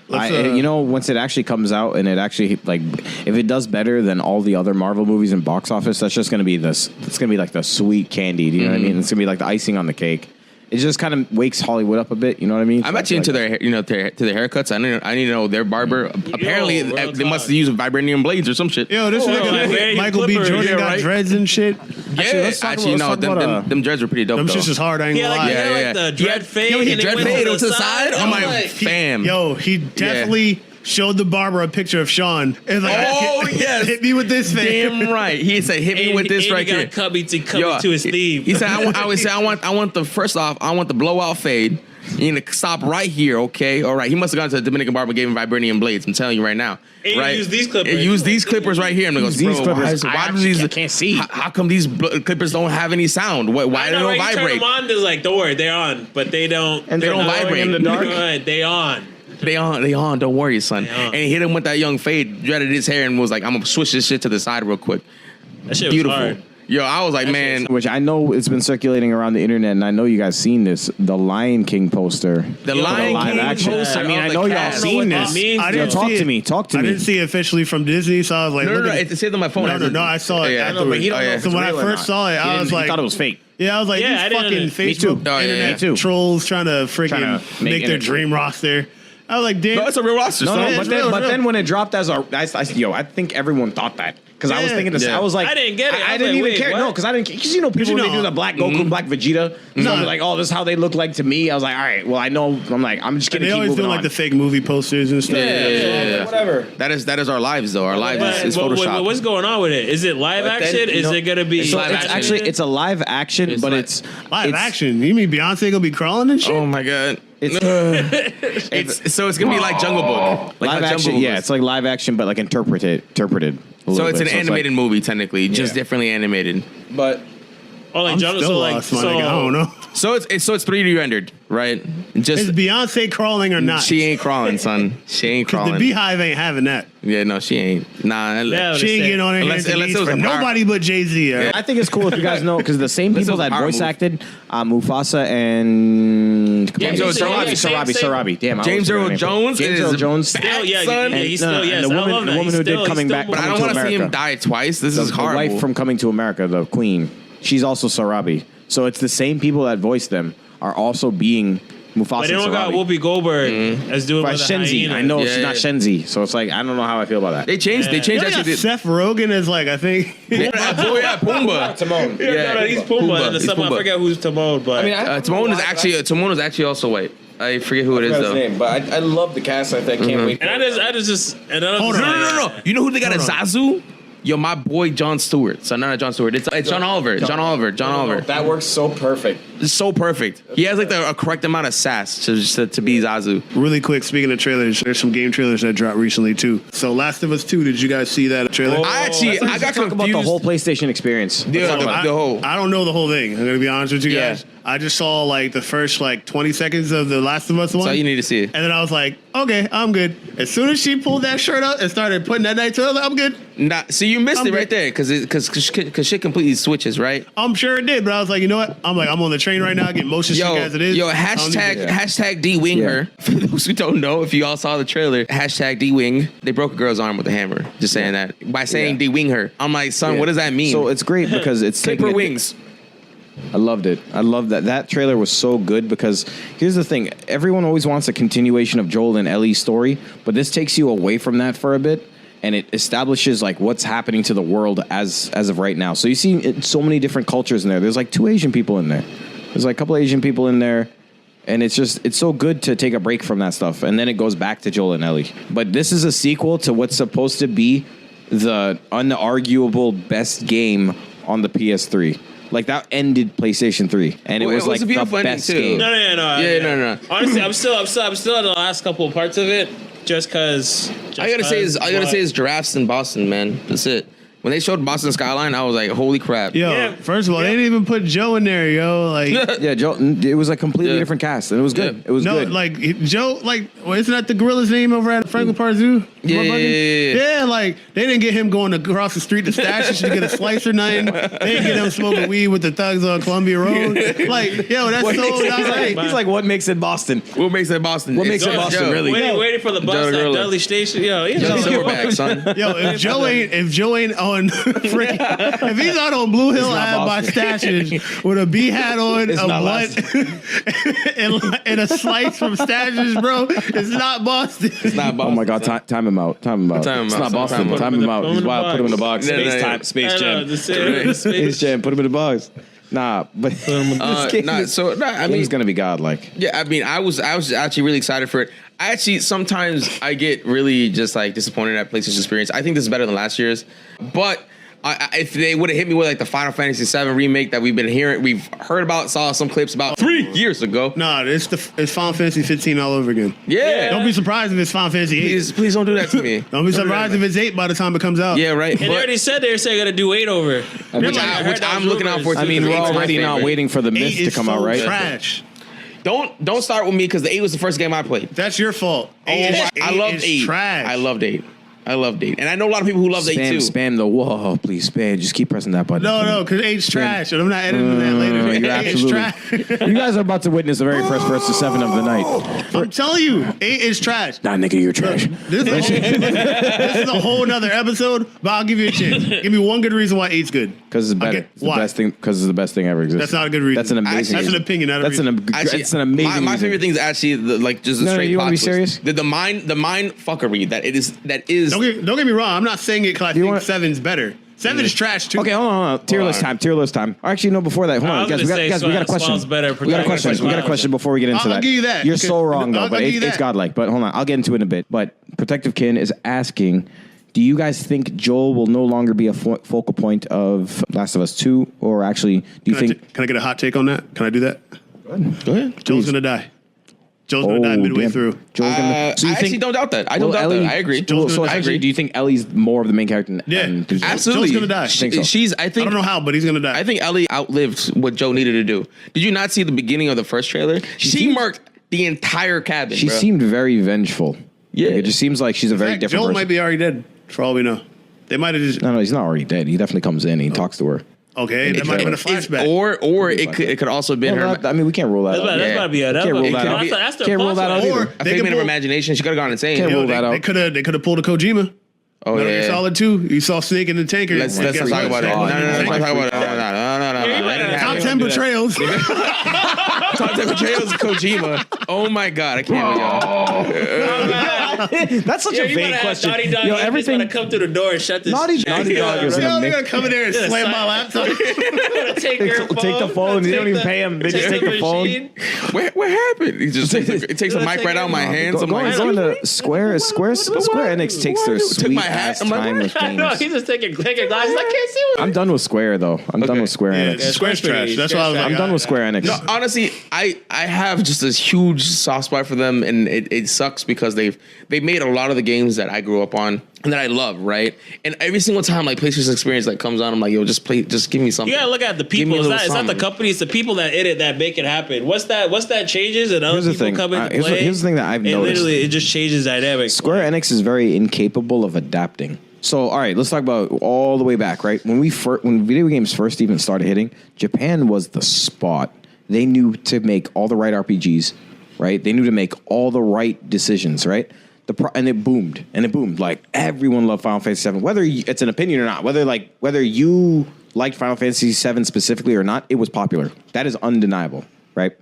Once it actually comes out and it actually like, if it does better than all the other Marvel movies in box office, that's just gonna be this. It's gonna be like the sweet candy. Do you know what I mean? It's gonna be like the icing on the cake. It just kind of wakes Hollywood up a bit. You know what I mean? I'm actually into their haircuts. I need to know their barber. Apparently, they must use vibranium blades or some shit. Yo, this nigga Michael B. Jordan got dreads and shit. Them dreads were pretty dope. Them though. shits is hard. I ain't gonna lie. Like the dread fade. He dread fade to the side. I'm like, fam. Yo, he definitely showed the barber a picture of Sean. And like, yes, hit me with this, fam. Damn right. He said, hit me with this right here. Cut me to his sleeve. He said, I want the blowout fade. You need to stop right here, okay? All right. He must have gone to the Dominican barber, gave him vibranium blades. I'm telling you right now. And right? use these clippers. Use these clippers right here. I'm like, bro, why do these? I can't see. How come these clippers don't have any sound? Why they don't vibrate? You turn them on, they're like, don't worry, they're on, but they don't. And they don't vibrate in the dark. They on. They on. Don't worry, son. And he hit him with that young fade, dreaded his hair, and was like, I'm gonna switch this shit to the side real quick. That shit Beautiful. was hard. Yo, I was like, man. Which I know it's been circulating around the internet, and I know you guys seen this. The Lion King poster. The Lion live King action. poster. I mean, of I the know y'all cast. seen That this. means, I didn't Talk see to it. me. Talk to I me. didn't see it officially from Disney, so I was like, No, look at it saved on my phone. No, I saw it afterwards. but he don't know if So it's when I real or first not. saw it, I was He like, thought it was fake. yeah, I was like, Yeah, I these didn't- fucking Me too. Facebook Oh, yeah, internet me too. trolls trying to Trying freaking to make their make it- dream roster. I was like, damn. No, it's a real roster. No, son. no, it's but real. then when it dropped as I think everyone thought that. Because I was Yeah. thinking this. Yeah. I was like, I didn't get it. I I was didn't like, even wait, care. what? No, because I didn't. Because people when they do the Black Goku, Black Vegeta, so I'm like, oh, this is how they look like to me. I was like, all right, well, I know. I'm like, I'm just gonna They keep always moving do on. like the fake movie posters and stuff. Yeah. Whatever. That is our lives though. Our lives is But Photoshop. what's going on with it? Is it live But then, action? you Is know, it gonna be? So live it's action. actually it's a live action, It's but live- it's Live action. You mean Beyonce gonna be crawling and shit? Oh my god. So it's gonna be like Jungle Book. Like live how action. Jungle Book Yeah, is. it's like live action, but like interpreted. A So little it's bit. an animated movie technically, just Yeah. differently animated. but Oh, like I'm Jungle. still So like, lost, my nigga. I don't know. So it's 3D rendered, right? Just Is Beyonce crawling or not? she ain't crawling, son. She ain't The crawling. Beehive ain't having that. Yeah, no, she ain't. Nah, Yeah, She ain't getting on her Unless- hands and unless knees it was for a power- nobody but Jay-Z. I think it's cool if you guys know because the same This people was a that power voice move. acted Mufasa and James Earl Jones. Sarabi. Damn, I James always forget her Earl name. Jones James is Earl Jones. Still, yeah, son. yeah, he's And- still no, yes. and the I woman- love the that. woman He's who did still- Coming he's Back, still But I Coming don't to want to see him America. die twice. This is The horrible. wife from Coming to America, the queen. She's also Sarabi. So it's the same people that voiced them are also being Mufasa. But they don't and got Sarabi. Whoopi Goldberg as doing By with the Shenzi. hyena. I know she's Yeah. not Shenzi, so it's like I don't know how I feel about that. They changed. They Yeah. changed They got actually. Seth Rogen as like, I think. Yeah, Pumbaa. Timon. Yeah, no, he's Pumbaa, and He's someone I Pumbaa. forget who's Timon, but Timon is actually also white. I forget who it is though. name, but I love the cast. I can't wait. and I just Hold on. No. You know who they got as Hold on. Zazu? Yo, my boy Jon Stewart. So not Jon Stewart. It's John Oliver. John Oliver. That works so perfect. It's so perfect. He has like a correct amount of sass to be Zazu. Really quick, speaking of trailers, there's some game trailers that dropped recently too. So Last of Us 2, did you guys see that trailer? Oh, I got Talk confused. about the whole PlayStation experience. Yeah, the whole. I don't know the whole thing. I'm gonna be honest with you Yeah. guys. I just saw like the first like 20 seconds of the Last of Us one. That's all you need to see. And then I was like, okay, I'm good. As soon as she pulled that shirt up and started putting that night to her, I'm good. Nah, see, you missed I'm it right good. there because shit completely switches, right? I'm sure it did, but I was like, you know what? I'm on the train right now, getting motion sick as it is. Yo, I don't need it. hashtag D-Wing her. For those who don't know, if you all saw the trailer, hashtag D-Wing. They broke a girl's arm with a hammer. Just saying that. By saying D-Wing her. I'm like, son, what does that mean? So it's great because it's Clip taking her it- wings. I loved it. I love that. That trailer was so good because here's the thing. Everyone always wants a continuation of Joel and Ellie's story, but this takes you away from that for a bit and it establishes like what's happening to the world as of right now. So you see so many different cultures in there. There's like 2 Asian people in there. There's like a couple of Asian people in there. And it's so good to take a break from that stuff. And then it goes back to Joel and Ellie. But this is a sequel to what's supposed to be the unarguable best game on the PS3. Like that ended PlayStation 3, and Well, it was like a the beautiful ending, best too. game. No. No. Honestly, I'm still in the last couple of parts of it, just because. I gotta say is giraffes in Boston, man. That's it. When they showed Boston skyline, I was like, holy crap. Yo, Yeah. first of all, they didn't even put Joe in there, yo. Like, Yeah, Joe. It was a completely different cast, and it was good. Yeah. It was no, good. like Joe, like, well, isn't that the gorilla's name over at Franklin Park Zoo? Yeah. Yeah, like they didn't get him going across the street to Stashes to get a slice or nothing. They didn't get him smoking weed with the thugs on Columbia Road. Like, yo, that's so not right. He's like, what makes it Boston? What makes it Boston? What makes it Joe. Boston, really? Waiting for the bus Joe at Gorilla. Dudley Station. Yo, he's Joe just Silverback, son. Yo, if Joe ain't on if he's out on Blue Hill not Ave by Boston. Stashes with a B hat on, It's a not blunt, and a slice from Stashes, bro, it's not Boston. It's not Boston. Oh my God! Time him out. Time him out. Time him It's out. not Boston. Time Time him out. He's wild. Put him in the box. Yeah, Space yeah. time. Space Jam. Right. Space Jam. Put him in the box. Nah, but this game is- I mean, game's gonna be godlike. yeah, I mean, I was actually really excited for it. I actually sometimes I get really just like disappointed at PlayStation experience. I think this is better than last year's, but if they would have hit me with like the Final Fantasy VII remake that we've heard about, saw some clips about 3 years ago. Nah, it's Final Fantasy 15 all over again. Yeah, Don't be surprised if it's Final Fantasy 8. please don't do that to me. Don't be surprised if it's 8 by the time it comes out. Yeah, right. And they already said they're gonna do 8 over. Which I'm looking out for. I mean, we're Eight's my already not favorite. waiting for the 8 myth to is come so out, right? trash. Don't start with me because the 8 was the first game I played. That's your fault. I loved 8. Trash. I loved 8. And I know a lot of people who loved 8 too. Spam the whoa, please spam. Just keep pressing that button. No, because 8's trash, and I'm not editing that later. You're 8 is absolutely. trash. You guys are about to witness the very first versus 7 of the night. I'm telling you, 8 is trash. Nah, nigga, you're trash. This is a whole nother episode, but I'll give you a chance. Give me one good reason why 8's good. Because it's better. Okay, It's the why? best thing. Because it's the best thing ever existed. That's not a good reason. That's an amazing. That's an reason. opinion, not a That's reason. it's an amazing. My reason. favorite thing is actually like just a No, straight. you wanna plot be twist. serious? The mind fuckery that is. Don't get me wrong. I'm not saying it because I think wanna- 7's better. 7 is trash too. Okay, hold on. Tier list time. Tier list time. Actually, no. Before that, hold I on, was guys. gonna say We got a question. Swell's better We got a question. protagonist. We got a question before we get into I'll that. give you that. You're Okay. so wrong though, I'll but give you it's that. godlike. But hold on, I'll get into it in a bit. But Protective Kin is asking, do you guys think Joel will no longer be a focal point of Last of Us 2, or actually, do you think? Can I get a hot take on that? Can I do that? Go ahead. Joel's gonna die. Joel's gonna die midway damn. through. Joel's gonna. I actually don't doubt that. I don't doubt that. I agree. So I essentially, agree. do you think Ellie's more of the main character? Yeah. Joel? Absolutely. Joel's gonna die. think so. She's. I I think. don't know how, but he's gonna die. I think Ellie outlived what Joe needed to do. Did you not see the beginning of the first trailer? She murked the entire cabin. She bro. seemed very vengeful. Yeah. Like, it just seems like she's a very In fact, different Joel person. might be already dead, for all we know. They might have just No, he's not already dead. He definitely comes in. And he talks to her. okay. That might have been a flashback. Or it could also been Well, her. that- I mean, we can't rule that That's out. about, that's Yeah. about to be a Can't rule that out. That's the Can't rule that out plot either. Or A they could figment of pull- imagination. She could have gone insane. Can't rule that They out. could have pulled a Kojima. Oh Metal Gear yeah. Solid 2. You saw Snake in the tanker. Let's not talk about it. No. Let's not talk about it. No. Top 10 betrayals. Top 10 betrayals of Kojima. Oh my god, I can't. That's such a vague question. Naughty Dog, Yo, everything everything. want to come through the door and shut this. Naughty shit Dog down, is bro. gonna They're gonna come in there and slam my laptop. Take your phone. Take the phone. They don't even pay him. They just take the phone. machine. What happened? It takes the mic right out of my hands. Go I'm like, on to Square Enix takes their sweet my hat. ass I'm like, time with I know, games. he's just taking glasses. I can't see what. I'm done with Square though. I'm done with Square Yeah, Enix. Square's trash. That's why I was like, I'm done with Square Enix. No, honestly, I have just this huge soft spot for them, and it sucks because they made a lot of the games that I grew up on and that I love, right? And every single time like PlayStation Experience like comes on, I'm like, yo, just give me something. You gotta look at the Give me people. a It's little not the something. company. It's the people that in it that make it happen. Once that changes and other Here's the people thing. come into Here's the- play, here's the thing that I've it noticed. literally it just changes dynamics. Square Enix is very incapable of adapting. So, all right, let's talk about all the way back, right? When video games first even started hitting, Japan was the spot. They knew to make all the right RPGs, right? They knew to make all the right decisions, right? And it boomed, Like everyone loved Final Fantasy VII, whether it's an opinion or not, whether you liked Final Fantasy VII specifically or not, it was popular. That is undeniable, right?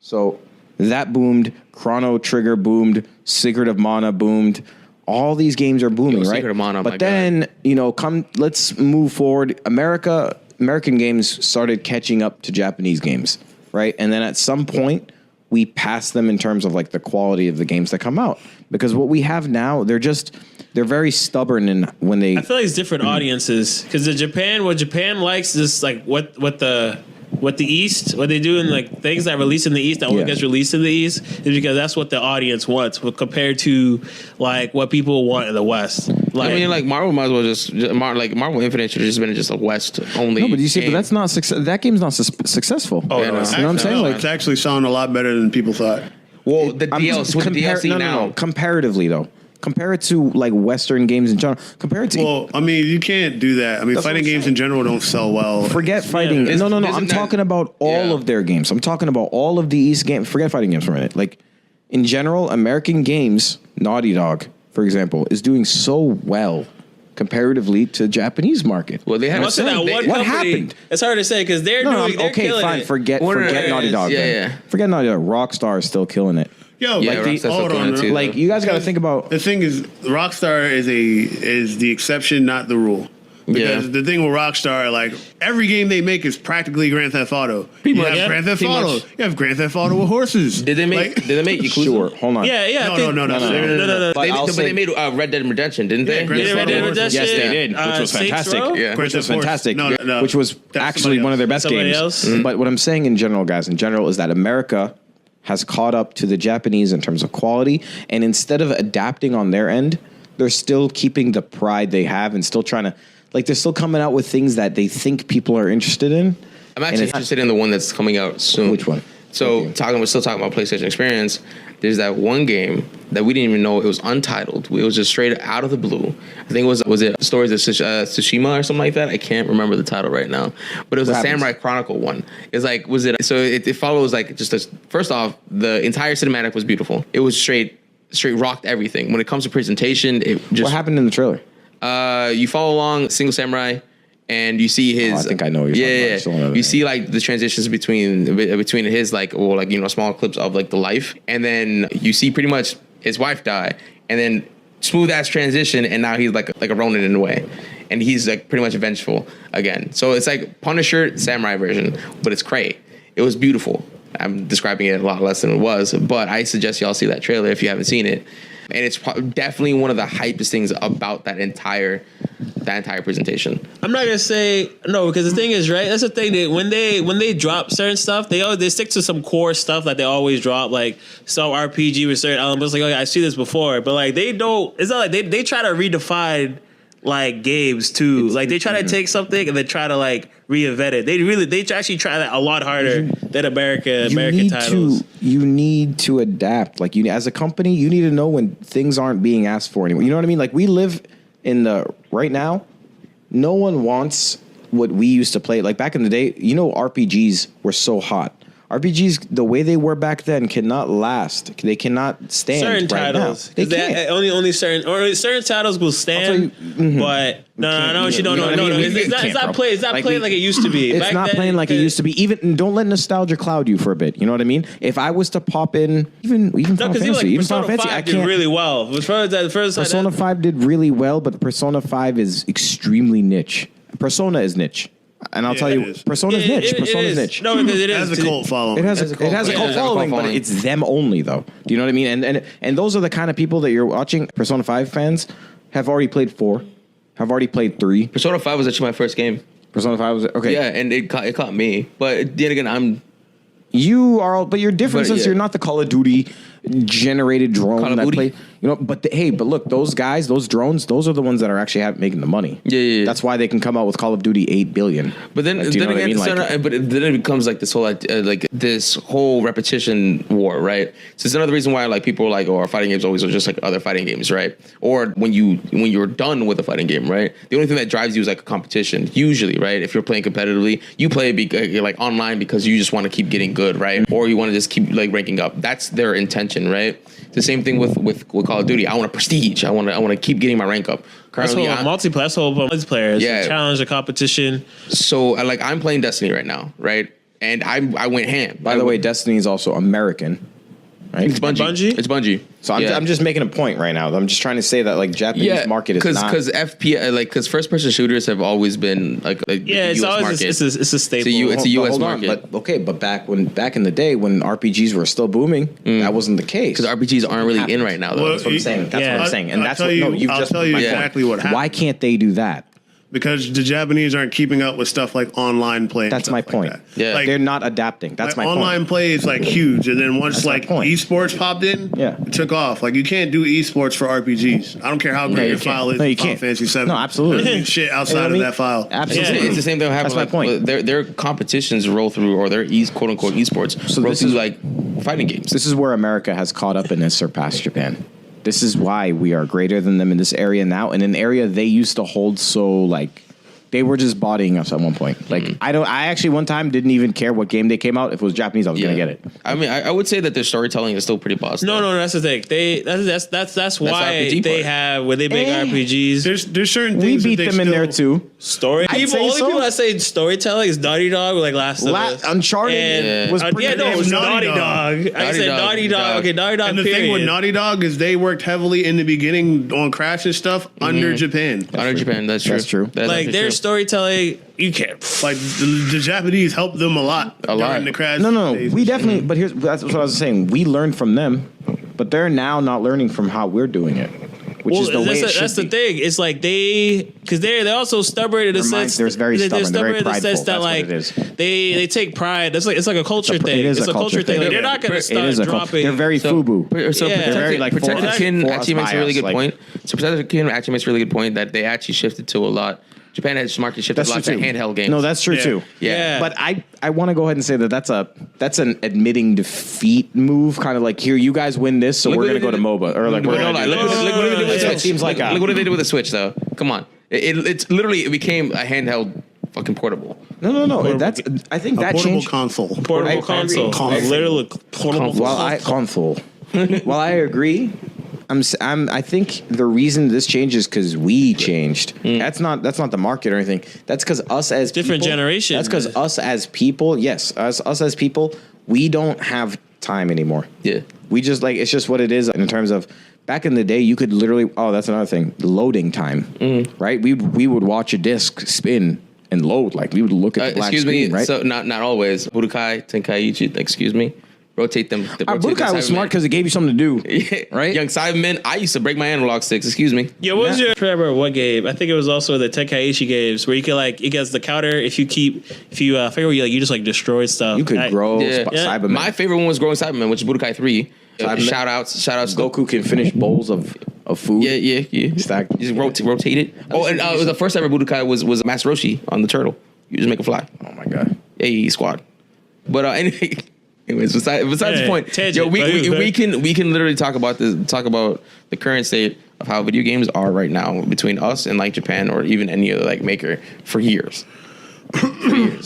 So that boomed. Chrono Trigger boomed. Secret of Mana boomed. All these games are booming, right? Secret of Mana, my but then, let's move forward. American games started catching up to Japanese games, right? And then at some point, we pass them in terms of like the quality of the games that come out. Because what we have now, they're very stubborn in when they. I feel like it's different audiences because what Japan likes is like what the East, what they do in like things that release in the East that only gets released in the East is because that's what the audience wants compared to like what people want in the West. Like, I mean, like Marvel might as well just like Marvel Infinite should have just been just a West only. No, but you see, game. but that's not success. That game's not successful. Oh, Yeah, no. no. You know what I'm saying? Like, It's actually sounding a lot better than people thought. Well, the DLC, with the DLC now. No. Comparatively, though. Compare it to like Western games in general. Compare it to. Well, I mean, you can't do that. I mean, fighting games in general don't sell well. Forget fighting. Yeah. No. Isn't I'm that- talking about all of their games. I'm talking about all of the East games. Forget fighting games for a minute. Like, in general, American games, Naughty Dog, for example, is doing so well comparatively to the Japanese market. Well, they have Must have that one what company- happened? It's hard to say because they're Okay, killing fine. it. Forget Naughty Dog. then. Forget Naughty Dog. Rockstar is still killing it. Yo, Yeah, like Rockstar's still hold killing on. it too. Like, you guys got to think about. The thing is, Rockstar is the exception, not the rule. Because Yeah. the thing with Rockstar, like every game they make is practically Grand Theft Auto. You much, have yeah. Grand Theft Pretty Auto. much. You have Grand Theft Auto with horses. Did they make Yakuza? Sure, hold on. Yeah. No, I think- no. But I'll But say- they made Red Dead Redemption, didn't they? Yeah, Grand Yeah, Theft Red Auto Dead horses. Redemption. Yes, they did, which was Saints fantastic. Row? Yeah. Which was Grand Theft fantastic. No. Which was That's actually somebody one of their else. best Somebody games. else? But what I'm saying in general, guys, is that America has caught up to the Japanese in terms of quality, and instead of adapting on their end, they're still keeping the pride they have and still trying to, like, they're still coming out with things that they think people are interested in. I'm actually interested in the one that's coming out soon. Which one? So we're still talking about PlayStation Experience. There's that one game that we didn't even know it was untitled. It was just straight out of the blue. I think was it Stories of Tsushima or something like that? I can't remember the title right now. But it was a Samurai Chronicle one. It's like it follows like first off, the entire cinematic was beautiful. It was straight rocked everything. When it comes to presentation, it just What happened in the trailer? you follow along single samurai and you see his I think I know what you're talking about. I still don't know the you name. see like the transitions between his like small clips of like the life, and then you see pretty much his wife die, and then smooth ass transition, and now he's like a Ronin in a way, and he's like pretty much vengeful again. So it's like Punisher samurai version, but it's cray. It was beautiful. I'm describing it a lot less than it was, but I suggest y'all see that trailer if you haven't seen it. And it's definitely one of the hypest things about that entire presentation. I'm not gonna say no because the thing is, right? That's the thing that when they drop certain stuff, they stick to some core stuff that they always drop, like some RPG with certain elements. Like, okay, I see this before, but like they don't. It's not like they try to redefine like games too. Like they try to take something and then try to like reinvent it. They actually try that a lot harder than American titles. You need to adapt. Like, you as a company, you need to know when things aren't being asked for anymore. You know what I mean? Like, we live in right now, no one wants what we used to play. Like, back in the day, RPGs were so hot. RPGs, the way they were back then, cannot last. They cannot stand Certain right titles, now. They can't. only certain titles will stand. But no, you don't know. No, it's not playing like it used to be. It's Back not then, playing like it used to be. Even don't let nostalgia cloud you for a bit. You know what I mean? If I was to pop in even Final Fantasy, even Final Fantasy, I did can't. really well. Persona 5 did really well, but Persona 5 is extremely niche. Persona is niche. And I'll tell it you, is. Persona's niche. Persona's niche. No, because it It has a cult following. It has a cult following, but it's them only, though. Do you know what I mean? And those are the kind of people that you're watching. Persona 5 fans have already played 4, have already played 3. Persona 5 was actually my first game. Persona 5 was okay. Yeah, and it caught me. But then again, But you're different since yeah. you're not the Call of Duty generated drone Call of that Duty. play. But look, those guys, those drones, those are the ones that are actually making the money. Yeah. That's why they can come out with Call of Duty 8 billion. But then, do you know what I mean? then it becomes like this whole repetition war, right? So it's another reason why like people are like, our fighting games always are just like other fighting games, right? Or when you're done with a fighting game, right? The only thing that drives you is like a competition, usually, right? If you're playing competitively, you play like online because you just want to keep getting good, right? Or you want to just keep like ranking up. That's their intention, right? It's the same thing with Call of Duty. I want a prestige. I want to keep getting my rank up. Currently, multiplayer. It's Yeah. a challenge, a competition. So like I'm playing Destiny right now, right? And I went ham. By the way, Destiny is also American. right? It's Bungie. It's Bungie. So I'm just making a point right now. I'm just trying to say that like Japanese market is not because first person shooters have always been like it's US always market. it's a staple. It's a US market. But back in the day when RPGs were still booming, that wasn't the case. Because RPGs aren't really in right now, though. Well, That's what I'm saying. That's what I'm saying. And I'll that's tell what you- no, you've I'll just tell you my point. exactly what happened. Why can't they do that? Because the Japanese aren't keeping up with stuff like online play. and That's stuff my like point. that. Yeah. Like, They're not adapting. That's my online point. play is like huge, and then once That's my like point. esports popped in, it took off. Like you can't do esports for RPGs. I don't care how great your file is. No, you Final can't. Fantasy 7. No, absolutely. There's shit outside of that file. Absolutely. It's the same thing that happens. That's my point. Their competitions roll through, or their quote unquote esports roll through like fighting games. This is where America has caught up and has surpassed Japan. This is why we are greater than them in this area now, in an area they used to hold so like. They were just bodying us at one point. Like I actually one time didn't even care what game they came out. If it was Japanese, I was gonna get it. I mean, I would say that their storytelling is still pretty boss. No, that's the thing. That's why RPG they part. have when they make RPGs. There's certain We things beat that they them in there too. Story. I'd People, say only so. people that say storytelling is Naughty Dog, like Last of Us. Uncharted was pretty yeah, no, it was Naughty Dog. I said Naughty Dog. Okay, Naughty Dog. And the thing with Naughty Dog is they worked heavily in the beginning on Crash and stuff under Japan. Under Japan, that's true. That's true. That's Like actually their true. storytelling, you can't. Like the Japanese helped them a lot. During the Crash. No. days. We definitely. But that's what I was saying. We learned from them, but they're now not learning from how we're doing it, which is the way it should that's the be. thing. It's like because they're also stubborn in the sense. They're very stubborn. They're very in the sense prideful. that That's like what it is. they take pride. It's like a culture thing. It is It's a culture thing. Like, they're not gonna It start is a culture. dropping. They're very FUBU. So Yeah. They're very like Protected Kin for actually us, makes a really by good us, point. So Protected Kin actually makes a really good point that they actually shifted to a lot. Japan has market shifted That's a lot true to too. handheld games. No, that's true Yeah. too. Yeah. But I want to go ahead and say that's an admitting defeat move, kind of like here you guys win this, so Look we're what gonna they go to did- MOBA or like No, we're no, gonna no, do look this. what they did with the It Switch. seems like look what they did with the Switch, though. Come on, it's literally it became a handheld fucking portable. No. That's I think A that portable changed. console. portable I console. agree. Literally portable Console. While I agree, I think the reason this changes because we changed. That's not the market or anything. That's because us as Different people, generation. That's because us as people. Yes, us as people, we don't have time anymore. Yeah. We just like it's just what it is in terms of. Back in the day, you could literally. Oh, that's another thing. Loading time, right? We would watch a disc spin and load. Like we would look at the black Excuse screen, me. right? So not always. Budokai Tenkaichi. Excuse me. Rotate them. Budokai was smart because it gave you something to do, right? Young Cybermen. I used to break my analog sticks. Excuse me. Yeah, what was your? I remember what game? I think it was also the Tenkaichi games where you could like it gets the counter if you I forget where you just like destroy stuff. You could grow Cybermen. My favorite one was Growing Cybermen, which is Budokai 3. Cybermen. Shout outs. Goku can finish bowls of food. Yeah. Stacked. You just rotate it. Oh, and it was the first ever Budokai was Master Roshi on the turtle. You just make it fly. Oh my god. Hey, squad. But anyways, besides the point, tangent, we can literally talk about the current state of how video games are right now between us and like Japan or even any other like maker for years.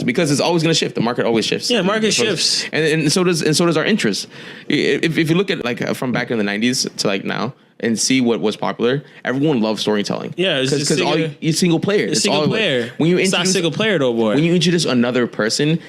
Because it's always going to shift. The market always shifts. Yeah, market shifts, and so does our interest. If you look at like from back in the 90s to like now and see what was popular, everyone loves storytelling. Yeah, it's just because it's single player. It's single player. When you it's not single player no more. When you introduce another person,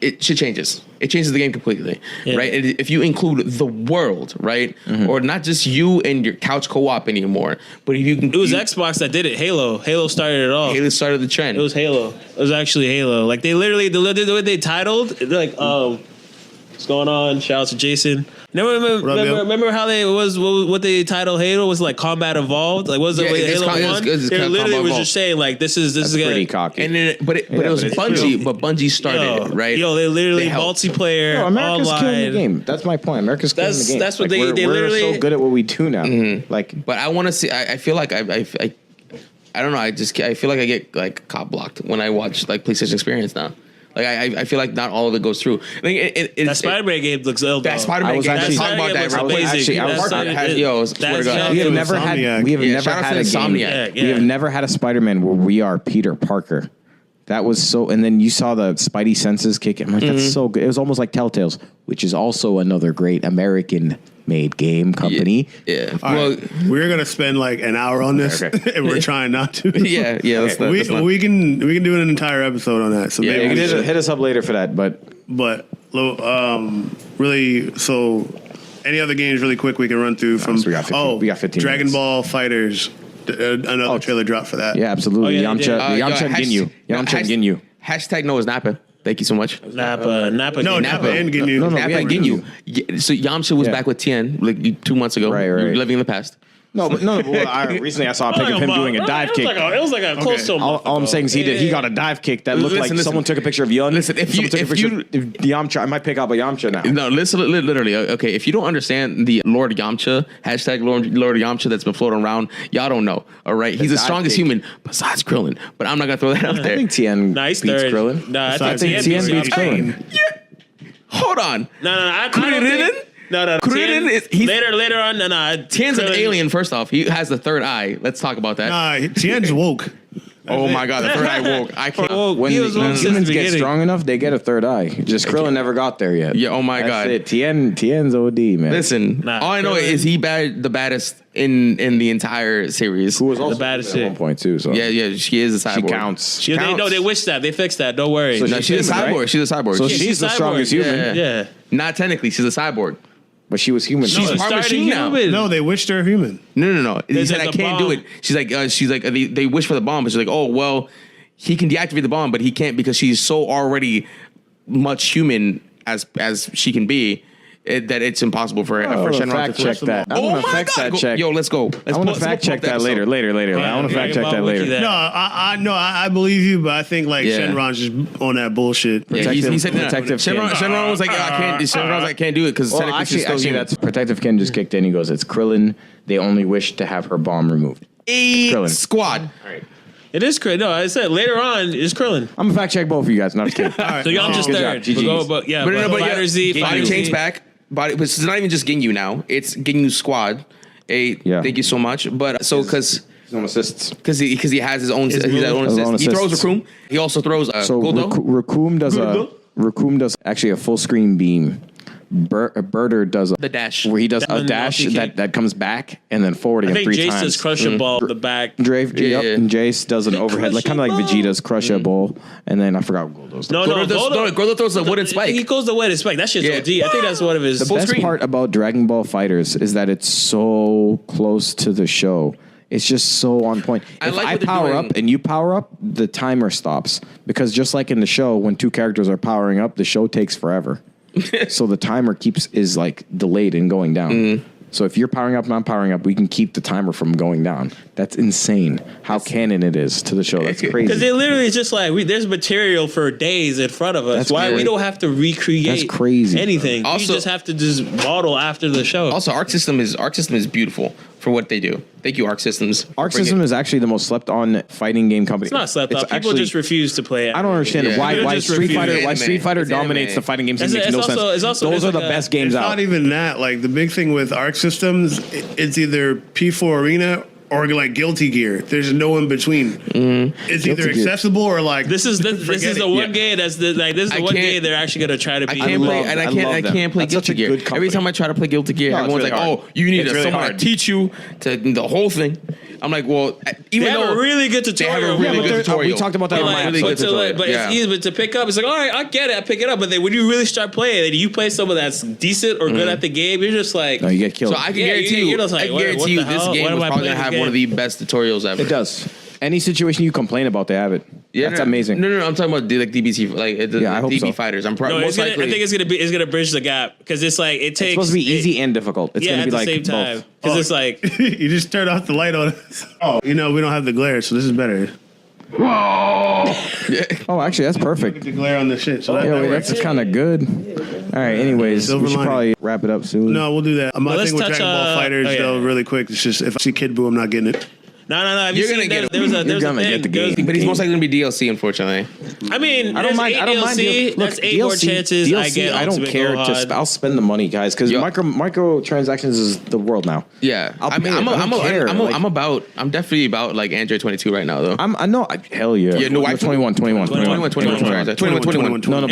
it shit changes. It changes the game completely, right? And if you include the world, right, or not just you and your couch co-op anymore, but if you can, it was Xbox that did it. Halo started it all. Halo started the trend. It was Halo. It was actually Halo. Like they literally the way they titled, they're like, what's going on? Shout out to Jason. Remember how they what they titled Halo was like Combat Evolved? Like what was it Halo 1? They literally was just saying like this is pretty cocky. And then, but it was Bungie. true. But Bungie started it, right? They literally multiplayer, No, America's killing the online. game. That's my point. America's killing the game. That's what Like, they we're literally so good at what we do now. Like, But I want to see. I feel like I don't know. I feel like I get like cop blocked when I watch like PlayStation Experience now. Like I feel like not all of it goes through. I think that Spider-Man game looks ill. That Spider-Man I was game. actually- Talking about that. Spider-Man Real looks quick. amazing. I was Swear to God. we have was never had. Insomniac. We have never shout out had to a game. Insomniac. We have never had a Spider-Man where we are Peter Parker. That was so. And then you saw the Spidey senses kick. I'm like, that's so good. It was almost like Telltale's, which is also another great American-made game company. Yeah. All Well, right. We're gonna spend like an hour on this, Okay. and we're trying not to. yeah. That's not. we can do an entire episode on that. So maybe we should. Hit us up later for that. But But really, so Any other games really quick we can run through from? so we got 15 Dragon minutes. Ball Fighters. Another trailer dropped for that. Yeah, absolutely. Oh, yeah, Yamcha and Ginyu. Yamcha and Ginyu. Hashtag Noah's Nappa. Thank you so much. Nappa. No, Nappa and Ginyu. No, Nappa yeah, and Ginyu. Yeah, so Yamcha was back with Tien like 2 months ago. Right. Living in the past. No, recently I saw a pic of him doing a dive kick. It was like a close to a month All I'm ago. saying is he got a dive kick that looked like someone took a picture of Yun. Listen, if Yamcha, I might pick up a Yamcha now. No, listen, literally. Okay, if you don't understand the Lord Yamcha, hashtag Lord Yamcha that's been floating around, y'all don't know. All right, he's the strongest human besides Krillin. But I'm not gonna throw that out there. I think Tien Nice beats third. Krillin. No, I I think think Tien beats Krillin. Krillin. Hold on. No, I don't Krillin? think. No. Krillin is later on. No. Tien's an Krillin- alien. First off, he has the third eye. Let's talk about that. Nah, Tien's woke. Oh my god, the third eye woke. I can't. Well, When he was woke since humans the get beginning. strong enough, they get a third eye. Just Krillin never got there yet. Yeah, oh my That's god. it. Tien's OD, man. Listen, Nah, all I know Krillin- is he the baddest in the entire series. Who was also the baddest at shit. one point too. So Yeah, she is a cyborg. she counts. They wish that. They fixed that. Don't worry. So No, she's a human, cyborg. right? She's a cyborg. So She- she's the cyborg. strongest human, Yeah. Yeah. Not technically, she's a cyborg. but she was human. She's No, part starting machine now. human. No, they wished her human. No. He They said said I the can't do bomb. it. She's like they wish for the bomb, but she's like, oh well, he can deactivate the bomb, but he can't because she's so already much human as she can be. That it's impossible for I for want to Shenron fact to check that. I want to fact that check. Yo, let's go. I want to fact check that later. I want to fact check that later. No, I believe you, but I think like Yeah. Shenron's just on that bullshit. Yeah, he said Protective Shenron was like, I can't do it because Well, actually, that's Protective Ken just kicked in. He goes, "It's Krillin. They only wish to have her bomb removed." Krillin. squad. It is Krillin. No, I said later on it's Krillin. I'm gonna fact check both of you guys. Not just kidding. So y'all just Good third. job. GGs. But yeah, Fighter Z, Body Fighter change Z. back. Body, but it's not even just Ginyu now. It's Ginyu squad. Yeah. Thank you so much. But so because No assists. he has his own His his own his own assist. He throws assists. Raccoon. He also throws So Goldo. Raccoon does actually a full screen beam. Birder does The dash. where he does a And dash multi-kick. that comes back and then forwarding I it think 3 Jace times. does crush a ball the back. Yep, and Jace does an overhead, like kind of like Crush a ball. Vegeta's crush a ball, and then I forgot what Goldo's. No, Goldo throws a wooden He spike. goes the wooden spike. That shit's Yeah. OD. I think that's one of his. The best screen. part about Dragon Ball Fighters is that it's so close to the show. It's just so on point. I If like I what they're power doing. up and you power up, the timer stops. Because just like in the show, when 2 characters are powering up, the show takes forever. So the timer is like delayed and going down. Mm-hmm. So if you're powering up and I'm powering up, we can keep the timer from going down. That's insane. How canon it is to the show. That's Because crazy. they literally just like there's material for days in front of us. That's Why we crazy. don't have to recreate That's crazy, bro. anything. Also- we just have to just model after the show. Also, Arc System is beautiful for what they do. Thank you, Arc Systems. Arc System is actually the most slept on fighting game company. it's not slept up. People actually- just refuse to play it. I don't understand Yeah. why People just Street refuse. Fighter It's anime. Dominates It's the anime. fighting game scene. It's Makes no also- sense. it's also- Those there's are the like a- best games It's out. not even that. Like the big thing with Arc Systems, it's either P4 Arena or like Guilty Gear. There's no in between. It's either Guilty Gear. accessible or like This is the one Yeah. game that's the this is the I one can't- game they're actually gonna try to I be. can't play, love- and I I love can't them. play That's such Guilty a Gear. good Every company. time I try to play Guilty Gear, No, it's everyone's really like, hard. "Oh, you need It's really someone hard. to teach you to the whole thing." I'm like, "Well, even They have though a really good they have tutorial. a really but good there- tutorial, we talked about that But, on like, my really episode. good but, to, tutorial. but Yeah. it's easy. But to pick up, it's like, all right, I get it, I pick it up. But then when you really start playing, and you play someone that's decent or good at the game, you're just like, No, you get killed. So I can Yeah, guarantee you, you're just like, I can what guarantee the you, hell? this Why game am was I probably playing gonna have this one of game? the best tutorials ever. It does. Any situation you complain about, they have it. That's no, amazing. No, I'm talking about like DBT, like Yeah, I hope DB so. fighters. I'm no, probably it's most gonna, likely. I think it's gonna bridge the gap because it's like it takes It's supposed to be easy and difficult. It's yeah, gonna at be the like same time both. because it's like you just turned off the light on us. Oh, we don't have the glare, so this is better. Oh, actually, that's perfect. The glare on the shit. So that, Yeah, that wait, works. that's kind of good. All right. Anyways, Silver we should lining. probably wrap it up soon. No, we'll do that. My let's thing with touch, Dragon Ball Fighters, oh, yeah. though, really quick, it's just if I see Kid Buu, I'm not getting it. no. Have you You're seen gonna get it. there was a You're there's a gonna thing. get the game. but he's most likely gonna be DLC, unfortunately. I mean, I don't mind. I don't mind. DLC. That's 8 more chances. DLC, I get. I don't Ultimate care. Gohan. Just I'll spend the money, guys, because Yo. microtransactions is the world now. Yeah, I'll pay it. I don't care. Like- I'm definitely about like Android 22 right now though. I know. Hell yeah. Yeah, no, No, I- 21. 21. No, but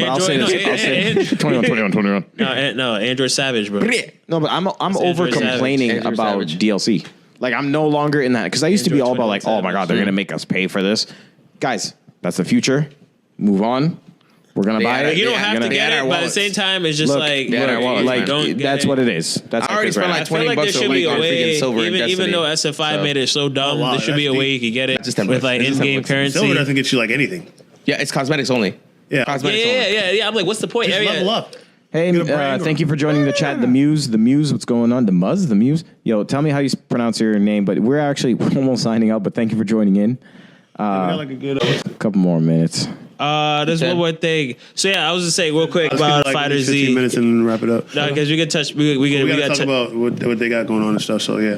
I'll say this. I'll say 21. No, Android Savage, bro. No, but I'm Andrew over complaining Andrew about Savage. DLC. Like I'm no longer in that because I used to be Android all about like, 21 oh my god, Savage. they're gonna make us pay for this. Guys, that's the future. Move on. We're gonna buy it. You don't have to get it, but at the same time, it's just that's what it is. That's I already spent like $20 there a should be week a on way, freaking silver and Destiny. even though SFI made it so dumb, there should be a way you could get it Just 10 with bucks. like It's just 10 in-game bucks. currency. Silver doesn't get you like anything. Yeah, it's cosmetics only. Yeah. Cosmetics only. Yeah. I'm like, what's the point? Just level up. Hey, thank you for joining the chat. The Muse, what's going on? The Muse. Yo, tell me how you pronounce your name. But we're actually almost signing out. But thank you for joining in. We got like a good A couple more minutes. There's one more thing. So yeah, I was just saying real quick about like Fighter 15 Z. minutes and wrap it up. No, because we can touch. We gotta got talk about what they got going on and stuff. So yeah,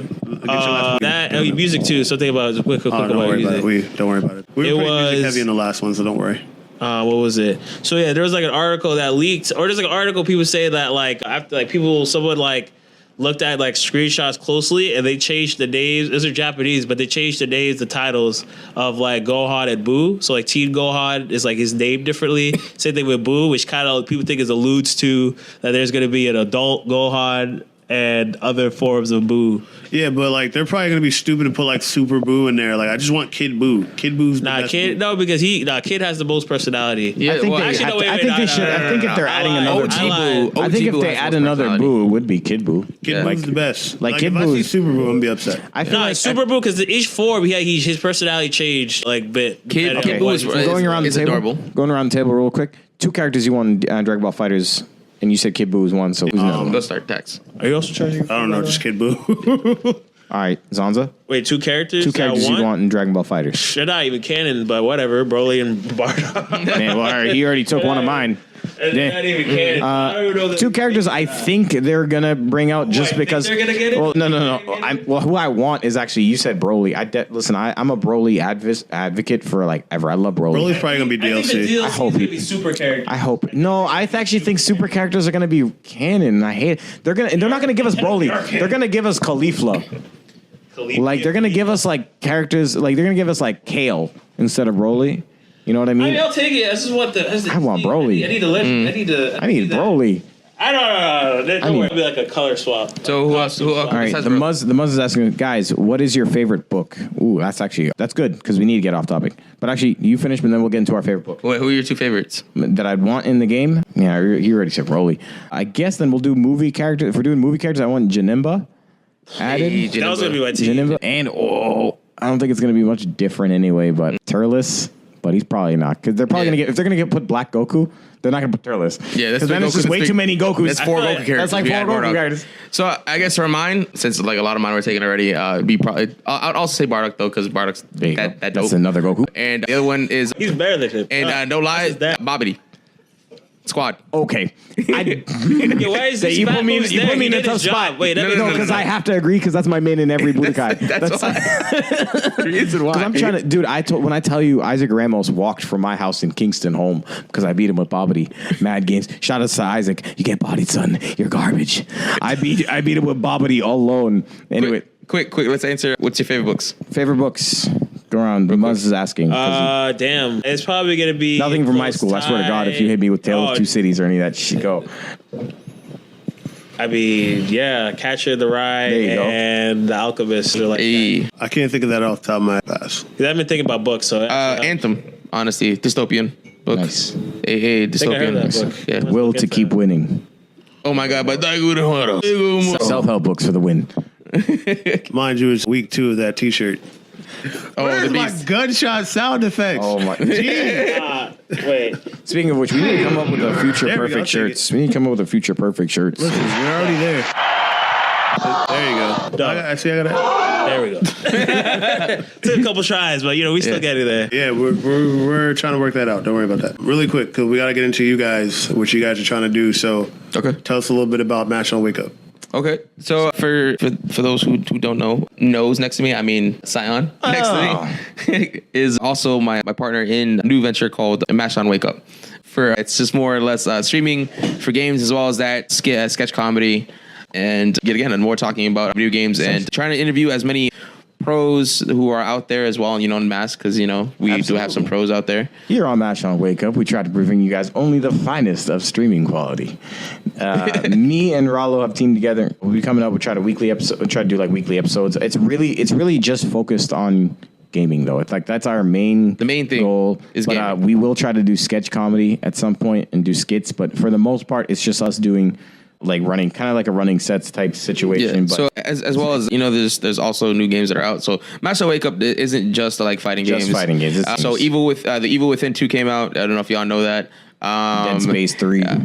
that and music too. So think about it. Quick don't about worry about music. it. Don't worry about it. We were pretty music was- heavy in the last one, so don't worry. What was it? So yeah, there was like an article that leaked, or there's like an article people say that like after like someone like looked at like screenshots closely and they changed the names. Those are Japanese, but they changed the names, the titles of like Gohan and Boo. So like Teen Gohan is like his name differently. Same thing with Boo, which kind of people think is alludes to that there's gonna be an adult Gohan and other forms of Boo. Yeah, but like they're probably gonna be stupid to put like Super Boo in there. Like I just want Kid Boo. Kid Boo's the best Boo. No, because Kid has the most personality. Yeah, I think well, they actually, have no, to- I think they should. I think if they're adding another, OG Boo. I think if Boo they has add most another personality. Boo, it would be Kid Boo. Kid Boo's the best. Like, Kid if I Boo see is- Super Boo, I'm gonna be upset. I feel like Super Boo, because each form his personality changed like bit. Kid depending on Boo what is he's- So going around the it's table. adorable. Going around the table real quick. 2 characters you want in Dragon Ball Fighters, and you said Kid Boo is one. So who's another one? Go start Dex. Are you also charging? I don't know, just Kid Boo. All right, Zanza. Wait, 2 characters? 2 characters you want in Dragon Ball Fighters. They're not even canon, but whatever. Broly and Bardock. Man, well, all right, he already took one of mine. They're not even canon. I don't even know that- 2 characters I think they're gonna bring out just think because they're gonna get it? Well, no. Who I want is actually you said Broly. Listen, I'm a Broly advocate for like ever. I love Broly. Broly's probably gonna be I think the DLC. DLC I hope is gonna he- be super characters. I hope. No, I actually think super characters are gonna be canon. And I hate it. They're not gonna give us Broly. They're gonna give us Caulifla. Like they're gonna give us like characters. Like they're gonna give us like Kale instead of Broly. You know what I I mean? mean, I'll take it. I just want I want Broly. I need to legend. I need that. Broly. I don't know. Don't worry. It'll be like a color swap. So who else? All right, the Muzz is asking, guys, what is your favorite book? Ooh, that's good because we need to get off topic. But actually, you finish, and then we'll get into our favorite book Wait, who are your 2 favorites? that I'd want in the game. Yeah, you already said Broly. I guess then we'll do movie characters. If we're doing movie characters, I want Janimba added. Hey, That was gonna be my team. Janimba and I don't think it's gonna be much different anyway. But Turles, but he's probably not because they're probably Yeah. if they're gonna put Black Goku, they're not gonna put Turles. Yeah, that's because then it's just way too many Gokus. That's 4 Goku characters. That's like 4 Yeah, Goku Bardock. characters. So I guess for mine, since like a lot of mine were taken already, be probably I'd also say Bardock though because Bardock's There you go. that That's dope. another Goku. And the other one is He's better than him. and no lie, What's that? Bobbity. Squad. Okay. Yeah, why is this you fat put me in, moves you there? put me He in a did tough his job. spot. Wait, no, because I have to agree because that's my main in every Budokai. That's why. Reason why. Because I'm trying to, dude. When I tell you, Isaac Ramos walked from my house in Kingston home because I beat him with Bobbity. Mad games. Shout out to Isaac. You get bodied, son. You're garbage. I beat him with Bobbity all alone. Anyway, Quick. Let's answer. What's your favorite books? favorite books. Go around. Muzz is asking. Damn. It's probably gonna be Nothing from my Close school. I swear to God, if you hit me with Tale of Two Cities or any of that shit, go. I mean, yeah, Catcher in the Rye There you go. and The Alchemist are like that. Hey, I can't think of that off the top of my pass. 'Cause I've been thinking about books, so Anthem. Honestly, dystopian book. Nice. Hey, think I heard dystopian. that book. Yeah. Will look to into keep that. winning. Oh my God, but Self-help books for the win. Mind you, it's week 2 of that T-shirt. Oh, Where's the my beast. gunshot sound effects? Oh my. wait. Speaking of which, we need to come up with a future There we go, perfect I'll take shirts. We need to come up with a future perfect shirts. Listen, you're already there. There you go. Done. I see. I got it. There we go. Took a couple tries, but we still get it there. Yeah, we're trying to work that out. Don't worry about that. Really quick, because we got to get into you guys, what you guys are trying to do. So, Okay. tell us a little bit about Match on Wake Up. Okay, so for those who don't know, Nose next to me, I mean Scion next to me, is also my partner in a new venture called Match on Wake Up. It's just more or less streaming for games as well as that sketch comedy, and yet again, and more talking about video games and trying to interview as many pros who are out there as well, in mass, because we do have some pros out there. Here on Mash on Wake Up, we try to bring you guys only the finest of streaming quality. Me and Rollo have teamed together. We'll be coming up. We try to do like weekly episodes. It's really just focused on gaming though. It's like that's our main main thing goal. is but gaming. we will try to do sketch comedy at some point and do skits. But for the most part, it's just us doing like running, kind of like a running sets type situation. Yeah. But So as well as there's also new games that are out. So Master Wake Up isn't just like fighting Just games. fighting games. It's So the Evil Within 2 came out. I don't know if y'all know that. Dead Space 3. Yeah.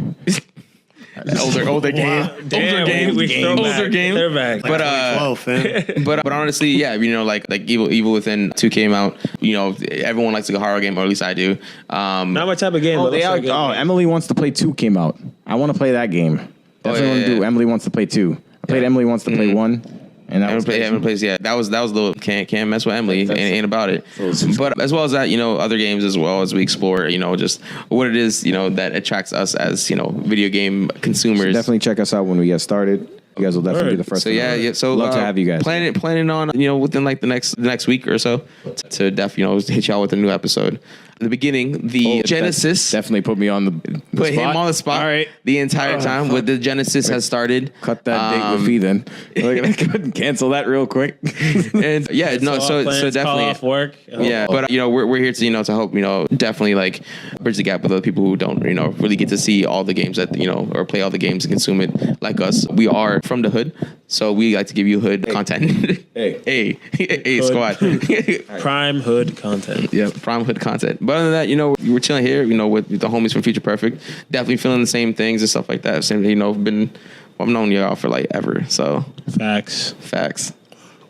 older game. Damn, older game. we throwback. Older game. Throwback. But 12, fam. but honestly, yeah, like Evil Within 2 came out. Everyone likes a horror game, or at least I do. Not my type of game. Oh, but looks like a good game. Emily Wants to Play 2 came out. I want to play that game. Definitely want to do Emily Wants to Play 2. I played Emily Wants to Play 1. And that was that was the little can't mess with Emily, ain't about it. But as well as that, other games as well as we explore, just what it is, that attracts us as video game consumers. So definitely check us out when we get started. You guys will definitely be the first. So yeah. So love to have you guys. Planning on within like the next week or so to definitely hit y'all with a new episode. In the beginning, the Genesis definitely put me on the put spot. him on the spot. All right. The entire time with the Genesis has started. Cut that date with Fee then. I couldn't cancel that real quick. And yeah, no, so definitely call off work. Yeah, but we're here to to help definitely like bridge the gap with other people who don't really get to see all the games that or play all the games and consume it like us. We are from the hood, so we like to give you hood content. Hey, squad. Prime hood content. Yeah, prime hood content. But other than that, we're chilling here, with the homies from Future Perfect. Definitely feeling the same things and stuff like that. Same, I've known y'all for like ever. So Facts.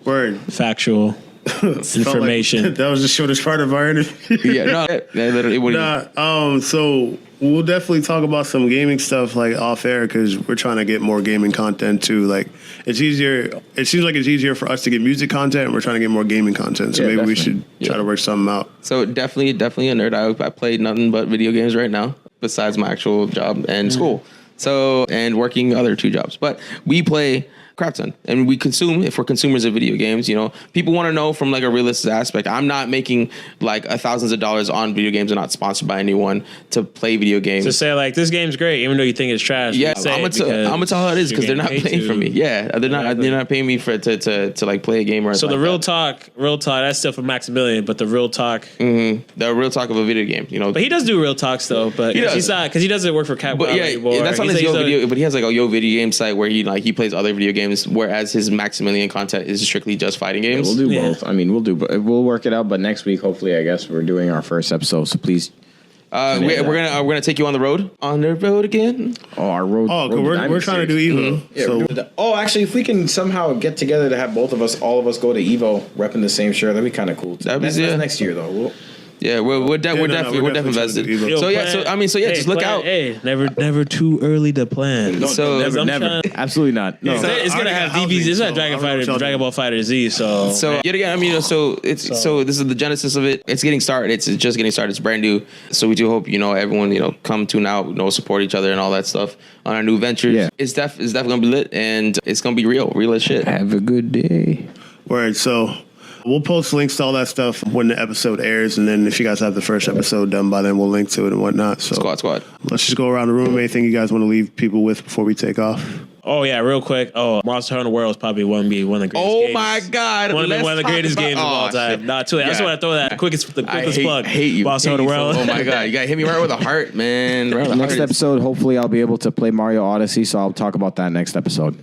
Word. Factual information. Like that was the shortest part of our interview. Yeah, no, literally. So we'll definitely talk about some gaming stuff like off air because we're trying to get more gaming content too. Like it's easier. It seems like it's easier for us to get music content, and we're trying to get more gaming content. So maybe we should try to work something out. So definitely a nerd. I play nothing but video games right now, besides my actual job and school. So and working other 2 jobs, but we play crap ton, and we consume. If we're consumers of video games, people want to know from like a realistic aspect. I'm not making like thousands of dollars on video games. I'm not sponsored by anyone to play video games. To say like this game's great, even though you think it's trash. Yeah, I'm gonna tell how it is because they're not paying for me. Yeah, they're not paying me for to like play a game or. So the real talk, that's still for Maximilian, but the real talk, the real talk of a video game, But he does do real talks though, but he's not because he doesn't work for Capcom anymore. That's on his video. But he has like a video game site where he plays other video games. Whereas his Maximilian content is strictly just fighting games. We'll do both. I mean, we'll work it out. But next week, hopefully, I guess we're doing our first episode. So please, we're gonna take you on the road again. Oh, our road. Oh, cause we're trying to do Evo. Yeah, actually, if we can somehow get together to have all of us go to Evo, repping the same shirt, that'd be kind of cool. That's next year though. We're definitely invested. Just look out. Hey, never too early to plan. Never. Absolutely not. No. It's gonna have DBZ. It's not Dragon Ball Fighter Z. So yet again, so this is the genesis of it. It's getting started. It's just getting started. It's brand new. So we do hope everyone come tune out, support each other and all that stuff on our new ventures. Yeah. It's definitely gonna be lit and it's gonna be real as shit. Have a good day. Word. So. We'll post links to all that stuff when the episode airs, and then if you guys have the first episode done by then, we'll link to it and whatnot. So Squad. Let's just go around the room. Anything you guys want to leave people with before we take off? Oh yeah, real quick. Oh, Monster Hunter World is probably one of the greatest games. Oh my God. One of the greatest games of all time. Nah, too. I just want to throw that quickest plug. I hate you. Monster Hunter World. Oh my God. You gotta hit me right with a heart, man. Next episode, hopefully I'll be able to play Mario Odyssey, so I'll talk about that next episode.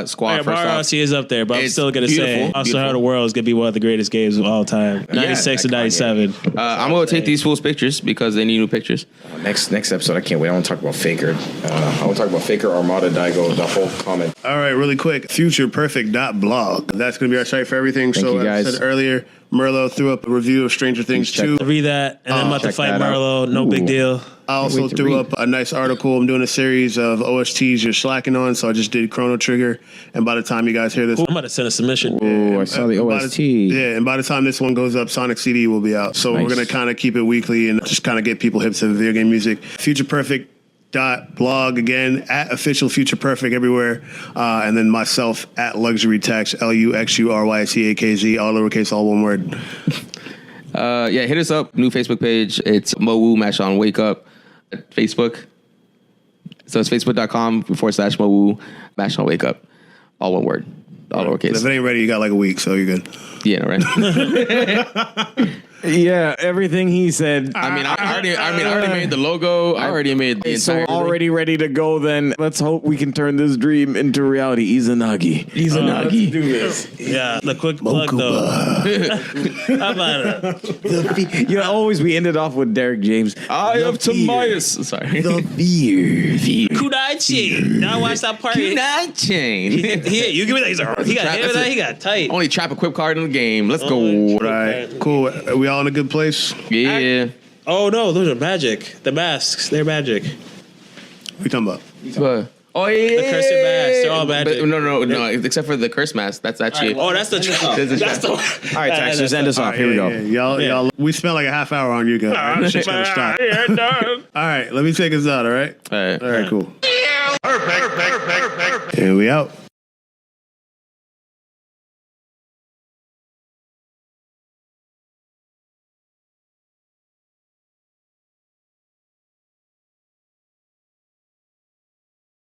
Squad. Mario Odyssey is up there, but I'm still gonna say Monster Hunter World is gonna be one of the greatest games of all time. 96 and 97. I'm gonna take these fools pictures because they need new pictures. Next episode, I can't wait. I want to talk about Faker. I want to talk about Faker, Armada, Daigo, the whole comment. All right, really quick. Futureperfect.blog. That's gonna be our site for everything. Thank you guys. I said earlier, Merlo threw up a review of Stranger Things 2. Read that, and I'm about to fight Merlo. No big deal. I also threw up a nice article. I'm doing a series of OSTs you're slacking on, so I just did Chrono Trigger. And by the time you guys hear this... I'm about to send a submission. Oh, I saw the OST. And by the time this one goes up, Sonic CD will be out. So we're going to kind of keep it weekly and just kind of get people hip to video game music. Futureperfect.blog again, at official Future Perfect everywhere. And then myself at Luxury Tax, LuxuryTaxz, all lowercase, all one word. Hit us up. New Facebook page. It's MOWU Mash on Wake Up. Facebook. So it's facebook.com/MOWU Mash on Wake Up. All one word. all If lowercase. it ain't ready, you got like a week, so you're good. Yeah, right. Yeah, everything he said. I already made the logo. I already made the So entire. already ready to go. Then let's hope we can turn this dream into reality. Izanagi. Let's do this. Yeah, the quick plug though. How about it? You know, always we ended off with Derek James. I The am fear. Tobias. Sorry. The fear. Kunaichi. Now I watched that part. Kunai chain. You give me that. He's like, he got hit with that. He got tight. Only trap equip card in the game. Let's go. All right, cool. Are we all in a good place? Yeah. Oh no, those are magic. The masks, they're magic. What you talking about? But, oh yeah. The cursed masks, they're all magic. But, no. Except for the curse mask. That's actually. Oh, that's the trap. That's the. All right, Texas, end us off. Here we go. Y'all. We spent like a half hour on you guys. Shit's gonna stop. All right, let me take us out. All right. All right. All right. Cool. Perfect. And we out.